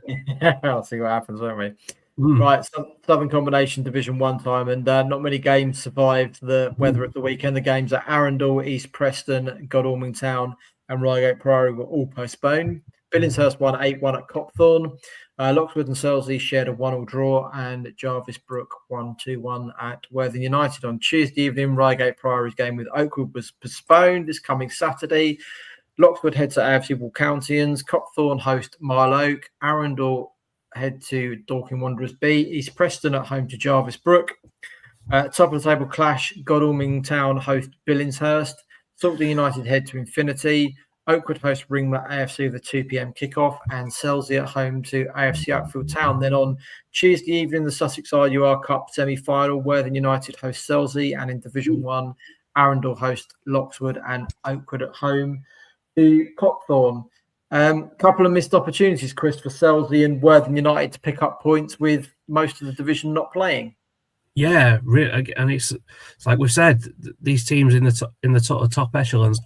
I'll see what happens, won't we? Right, Southern Combination Division 1 time, and not many games survived the weather at the weekend. The games at Arundel, East Preston, Godalming Town, and Reigate Priory were all postponed. Billingshurst won 8-1 at Copthorne. Lockswood and Selsley shared a 1-1 draw, and Jarvis Brook won 2-1 at Worthing United. On Tuesday evening, Reigate Priory's game with Oakwood was postponed this coming Saturday. Lockswood head to AFC Walcountians. Copthorne host Mile Oak. Arundel head to Dorking Wanderers B. East Preston at home to Jarvis Brook. Top of the table clash, Godalming Town host Billingshurst. Saltby United head to Infinity. Oakwood host Ringmer AFC with a 2 p.m. kickoff, and Selsey at home to AFC Oakfield Town. Then on Tuesday evening, the Sussex RUR Cup semi-final, Worthing United host Selsey, and in Division 1, Arundel host Loxwood, and Oakwood at home to Copthorne. Couple of missed opportunities, Chris, for Selsey and Worthing United to pick up points with most of the division not playing. Yeah, and it's like we've said, these teams in the sort of top echelons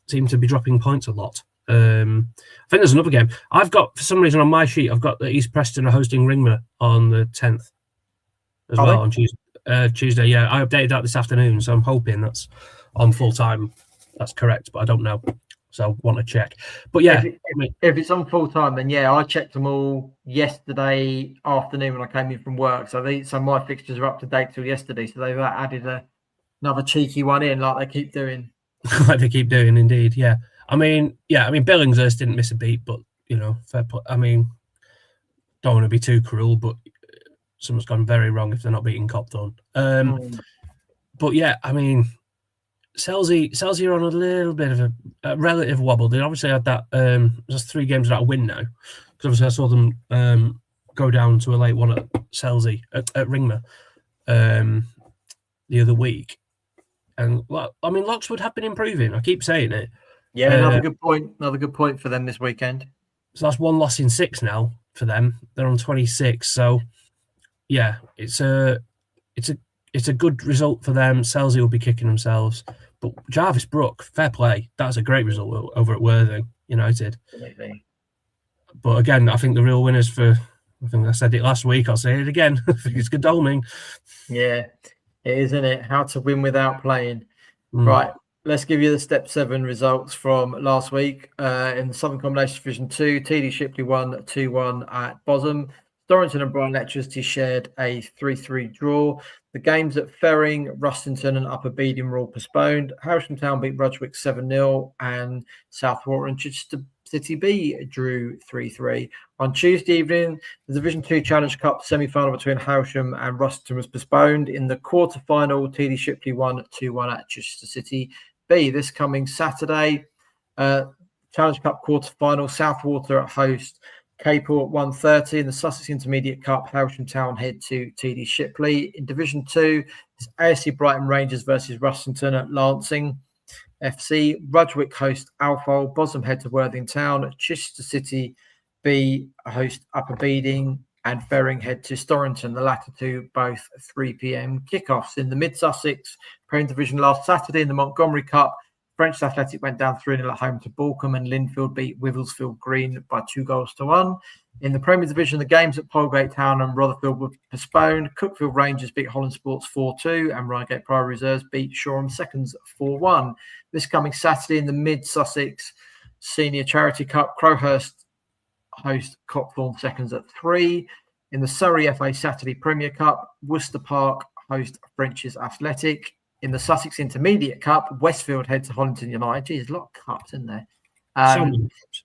seem to be dropping points a lot. I think there's another game I've got, for some reason on my sheet, I've got that East Preston are hosting Ringmer on the 10th as well on Tuesday. Yeah, I updated that this afternoon, so I'm hoping that's on full time. That's correct, but I don't know, so I want to check. But yeah, if it's on full time, then yeah, I checked them all yesterday afternoon when I came in from work. So my fixtures are up to date till yesterday. So they've added another cheeky one in, like they keep doing. Like they keep doing, indeed. Yeah, I mean, Billingshurst didn't miss a beat, but fair play. I mean, don't want to be too cruel, but something's gone very wrong if they're not beating Copthorne. But yeah, I mean, Selsey are on a little bit of a relative wobble. They obviously had that. There's 3 games without a win now, because obviously I saw them go down to a late one at Selsey at Ringmer the other week. And I mean, Loxwood have been improving. I keep saying it. Yeah, another good point. Another good point for them this weekend. So that's 1 loss in 6 now for them. They're on 26. So yeah, it's a good result for them. Selsey will be kicking themselves. But Jarvis Brook, fair play. That's a great result over at Worthing United. Absolutely. But again, I think the real winners I think I said it last week, I'll say it again. I think it's Godalming. Yeah, it is, isn't it? How to win without playing. Right, let's give you the Step 7 results from last week. In the Southern Combination Division 2, TD Shipley won 2-1 at Bosham. Dorrington and Brian Electricity shared a 3-3 draw. The games at Ferring, Rustington and Upper Beeding were all postponed. Hailsham Town beat Rudgwick 7-0 and Southwater and Chichester City B drew 3-3. On Tuesday evening, the Division 2 Challenge Cup semi-final between Hailsham and Rustington was postponed. In the quarter-final, TD Shipley won 2-1 at Chichester City B. This coming Saturday, Challenge Cup quarter-final, Southwater at host Capel at 1:30. In the Sussex Intermediate Cup, Hailsham Town head to TD Shipley. In Division 2, it's ASC Brighton Rangers versus Rustington at Lancing FC. Rudgwick host Alfol. Bosham head to Worthing Town. Chichester City B host Upper Beeding. And Ferring head to Storrington. The latter two both 3 p.m. kickoffs. In the Mid-Sussex Premier Division last Saturday in the Montgomery Cup, French Athletic went down 3-0 at home to Balcombe, and Linfield beat Wivelsfield Green by 2-1. In the Premier Division, the games at Polegate Town and Rotherfield were postponed. Cookfield Rangers beat Holland Sports 4-2, and Reigate Priory Reserves beat Shoreham Seconds 4-1. This coming Saturday in the Mid-Sussex Senior Charity Cup, Crowhurst host Copthorne Seconds at 3. In the Surrey FA Saturday Premier Cup, Worcester Park host French's Athletic. In the Sussex Intermediate Cup, Westfield head to Hollington United. There's a lot of cups in there. So many cups.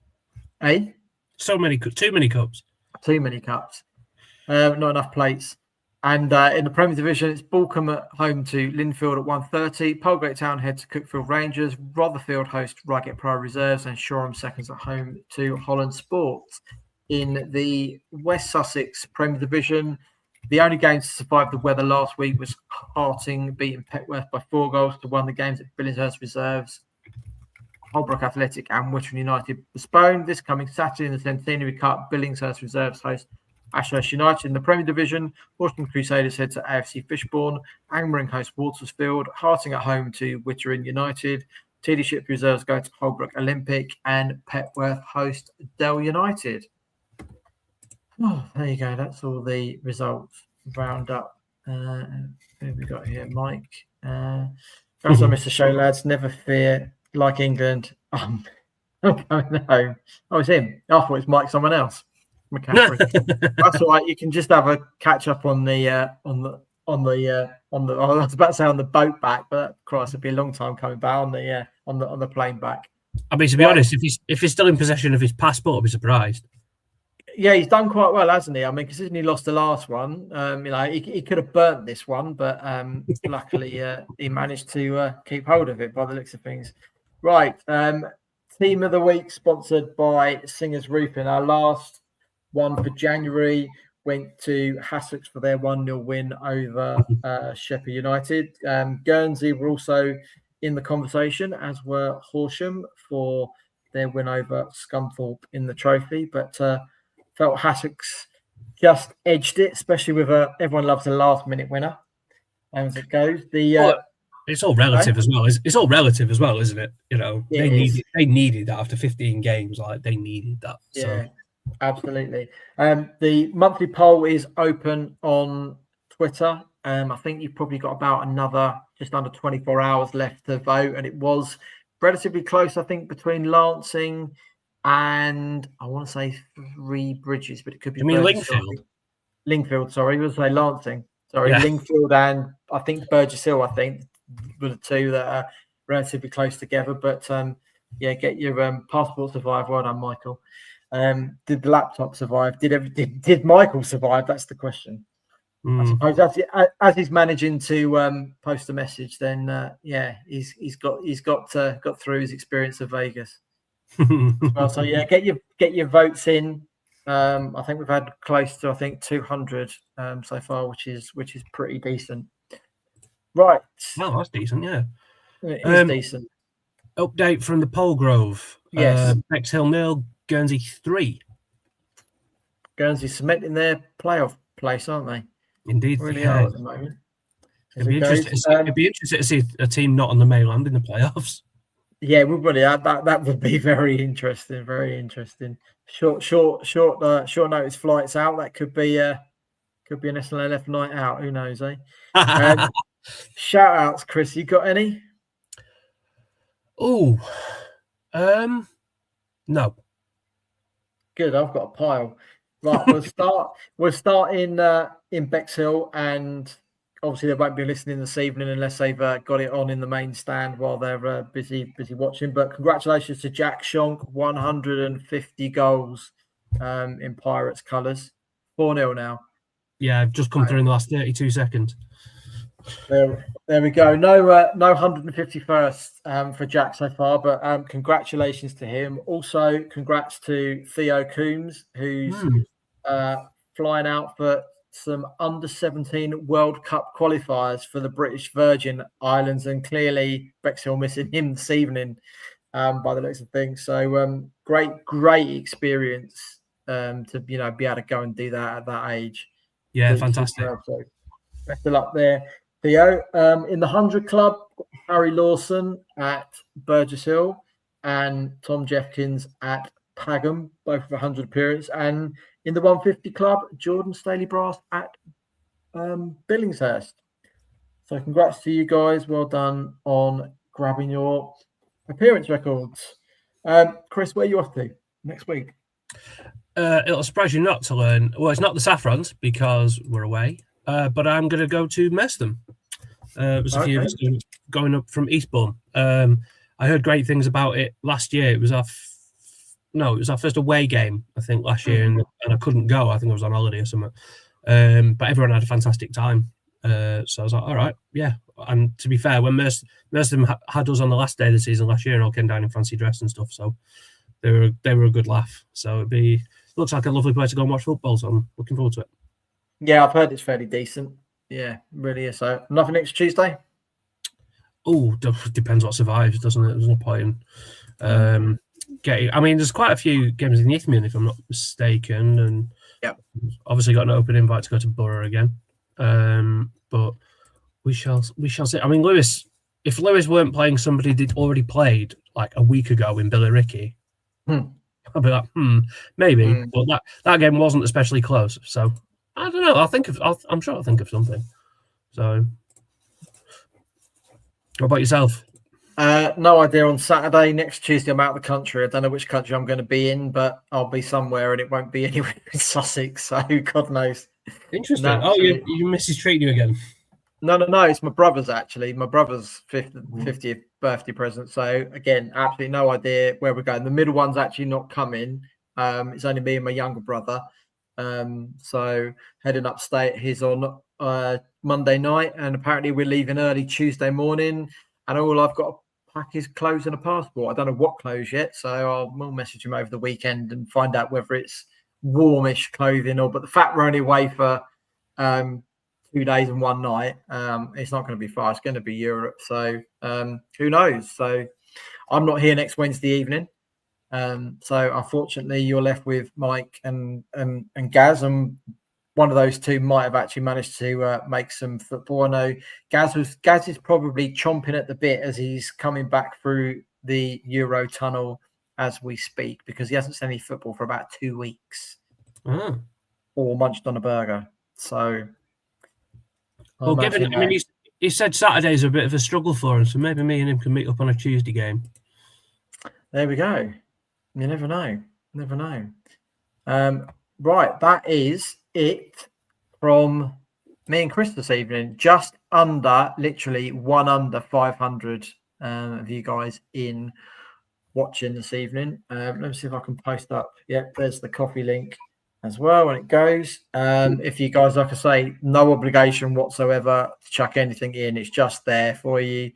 Eh? Too many cups. Too many cups. Not enough plates. And in the Premier Division, it's Balcombe at home to Linfield at 1:30. Polegate Town head to Cookfield Rangers. Rotherfield host Reigate Priory Reserves, and Shoreham Seconds at home to Holland Sports. In the West Sussex Premier Division, the only game to survive the weather last week was Harting beating Petworth by 4-1. The games at Billingshurst Reserves, Holbrook Athletic and Wittering United postponed. This coming Saturday in the Centenary Cup, Billingshurst Reserves host Ashurst United. In the Premier Division, Horsham Crusaders head to AFC Fishbourne, Angmering host Watersfield, Harting at home to Wittering United, TD Ship Reserves go to Holbrook Olympic, and Petworth host Dell United. Oh, there you go. That's all the results round up. Who have we got here? Mike. That's I missed the show, lads. Never fear. Like England. I'm going home. Oh, it's him. I thought it was Mike, someone else. McCaffrey. That's all right. You can just have a catch up on the I was about to say on the boat back, but Christ, it'd be a long time coming back on the plane back. I mean, to be honest, if he's still in possession of his passport, I'll be surprised. Yeah, he's done quite well, hasn't he? I mean, considering he lost the last one, he could have burnt this one, but luckily he managed to keep hold of it by the looks of things. Right, Team of the week sponsored by Singers Roofing. Our last one for January went to Sussex for their 1-0 win over Sheffield United. Guernsey were also in the conversation, as were Horsham for their win over Scunthorpe in the trophy. But felt Sussex just edged it, especially with everyone loves a last-minute winner. As it goes, it's all relative as well. It's all relative as well, isn't it? You know, they needed that after 15 games. Like, they needed that. Yeah, absolutely. The monthly poll is open on Twitter. I think you've probably got about another just under 24 hours left to vote, and it was relatively close, I think, between Lancing and I want to say Three Bridges, but it could be. You mean Lingfield? Lingfield, sorry, I was say Lancing. Sorry, yeah. Lingfield and I think Burgess Hill, I think, were the two that are relatively close together. But yeah, get your passport survive. Well done, Michael. Did the laptop survive? Did Michael survive? That's the question. I suppose as he's managing to post a message, then yeah, he's got through his experience of Vegas. Well, so yeah, get your votes in. I think we've had close to 200 so far, which is pretty decent. Right. Well, that's decent, yeah. It is decent. Update from the Polgrove. Yes. Bexhill 0, Guernsey 3. Guernsey cementing their playoff place, aren't they? Indeed, really are at the moment. It'd be interesting to see a team not on the mainland in the playoffs. Yeah, that would be very interesting. Very interesting. Short notice flights out. That could be an SNLF night out. Who knows, eh? Shout outs, Chris. You got any? Oh, no. Good. I've got a pile. Right, we'll start in Bexhill, and obviously they won't be listening this evening unless they've got it on in the main stand while they're busy watching. But congratulations to Jack Shonk, 150 goals in Pirates colours, 4-0 now. Yeah, I've just come through in the last 32 seconds. There we go. No 151st for Jack so far, but congratulations to him. Also, congrats to Theo Coombs, who's flying out for some under-17 World Cup qualifiers for the British Virgin Islands, and clearly Bexhill missing him this evening by the looks of things. So great experience to be able to go and do that at that age. Yeah, fantastic. So best of luck there, Theo. In the 100 Club, Harry Lawson at Burgess Hill and Tom Jeffkins at Pagham, both with 100 appearance. And in the 150 Club, Jordan Staley Brass at Billingshurst. So congrats to you guys. Well done on grabbing your appearance records. Chris, where are you off to next week? It'll surprise you not to learn. Well, it's not the Saffrons because we're away, but I'm going to go to Merstham. There's a few of us going up from Eastbourne. I heard great things about it last year. It was our first away game, I think, last year, and I couldn't go. I think I was on holiday or something. But everyone had a fantastic time. So I was like, all right, yeah. And to be fair, when Merstham had us on the last day of the season last year and all came down in fancy dress and stuff, so they were a good laugh. So looks like a lovely place to go and watch football, so I'm looking forward to it. Yeah, I've heard it's fairly decent. Yeah, really is. So nothing next Tuesday? Oh, depends what survives, doesn't it? There's no point in there's quite a few games in the Isthmian, if I'm not mistaken, and obviously got an open invite to go to Borough again. But we shall see. I mean, if Lewis weren't playing somebody they'd already played like a week ago in Billericay, I'd be like, maybe. But that game wasn't especially close, so I don't know. I'm sure I'll think of something. So, what about yourself? No idea. On Saturday, next Tuesday, I'm out of the country. I don't know which country I'm going to be in, but I'll be somewhere, and it won't be anywhere in Sussex. So God knows. Interesting. Your missus treating you again? No. It's my brother's actually. My brother's 50th birthday present. So again, absolutely no idea where we're going. The middle one's actually not coming. It's only me and my younger brother. So heading upstate. He's on Monday night, and apparently we're leaving early Tuesday morning. And all I've got to pack his clothes and a passport. I don't know what clothes yet, so we'll message him over the weekend and find out whether it's warmish clothing or. But the fact we're only away for 2 days and 1 night, it's not going to be far. It's going to be Europe, so who knows? So I'm not here next Wednesday evening. So unfortunately, you're left with Mike and Gaz, and one of those two might have actually managed to make some football. I know Gaz is probably chomping at the bit as he's coming back through the Euro tunnel as we speak, because he hasn't seen any football for about 2 weeks, or munched on a burger. So, well, given, I mean, he said Saturdays are a bit of a struggle for him, so maybe me and him can meet up on a Tuesday game. There we go. You never know. Never know. Right, that is it from me and Chris this evening. Just under, literally 1 under 500 of you guys in watching this evening. Let me see if I can post up. Yep, there's the coffee link as well when it goes. If you guys, like I say, no obligation whatsoever to chuck anything in. It's just there for you.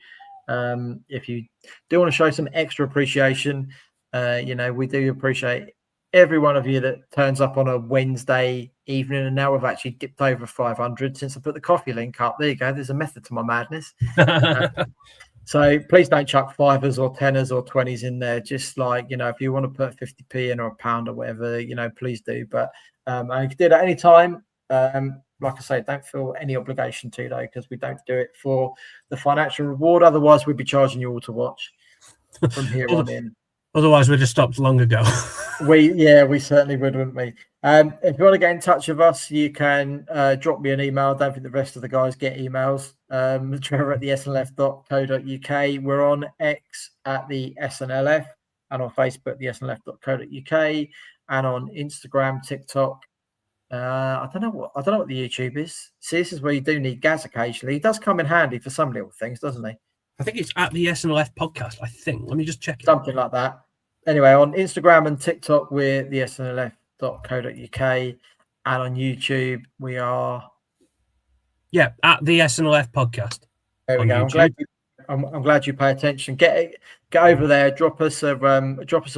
If you do want to show some extra appreciation, we do appreciate every one of you that turns up on a Wednesday evening, and now we've actually dipped over 500 since I put the coffee link up. There you go. There's a method to my madness. So please don't chuck 5s or 10s or 20s in there. Just like, if you want to put 50p in or £1 or whatever, please do. But I can do it at any time. Like I say, don't feel any obligation to, though, because we don't do it for the financial reward. Otherwise, we'd be charging you all to watch from here on in. Otherwise, we'd have stopped long ago. We certainly would, wouldn't we? If you want to get in touch with us, you can drop me an email. I don't think the rest of the guys get emails. Trevor at the SNLF.co.uk. We're on X at the SNLF and on Facebook, the SNLF.co.uk, and on Instagram, TikTok. I don't know what the YouTube is. See, this is where you do need Gaz occasionally. He does come in handy for some little things, doesn't he? I think it's at the SNLF podcast. I think. Let me just check it. Something like that. Anyway, on Instagram and TikTok, we're the SNLF.co.uk, and on YouTube, we are. Yeah, at the SNLF podcast. There we go. I'm glad you pay attention. Get over there. Drop us a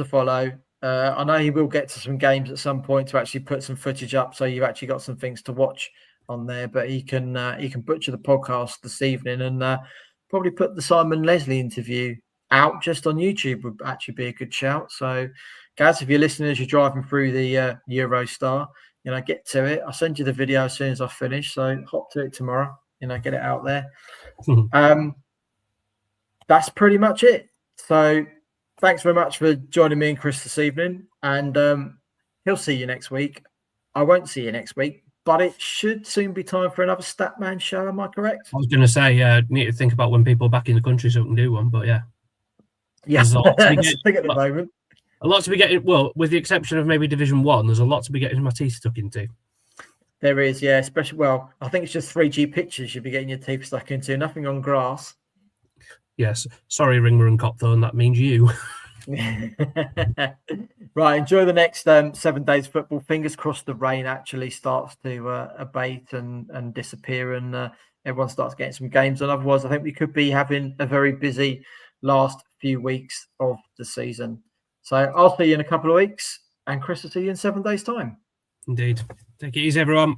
follow. I know he will get to some games at some point to actually put some footage up, so you've actually got some things to watch on there. But he can butcher the podcast this evening and probably put the Simon Leslie interview out just on YouTube would actually be a good shout. So, Gaz, if you're listening as you're driving through the Eurostar, get to it. I'll send you the video as soon as I finish. So hop to it tomorrow. Get it out there. That's pretty much it. So thanks very much for joining me and Chris this evening. And he'll see you next week. I won't see you next week, but it should soon be time for another Statman show. Am I correct? I was going to say, need to think about when people are back in the country so we can do one, but yeah. Yeah, that's the thing at the moment. A lot to be getting, well, with the exception of maybe Division 1, there's a lot to be getting my teeth stuck into. There is, yeah, especially, well, I think it's just 3G pictures you'll be getting your teeth stuck into, nothing on grass. Yes, sorry, Ringmer and Copthorne, that means you. Right, enjoy the next 7 days football. Fingers crossed the rain actually starts to abate and disappear, and everyone starts getting some games. And otherwise, I think we could be having a very busy last few weeks of the season. So I'll see you in a couple of weeks, and Chris will see you in 7 days' time. Indeed. Take it easy, everyone.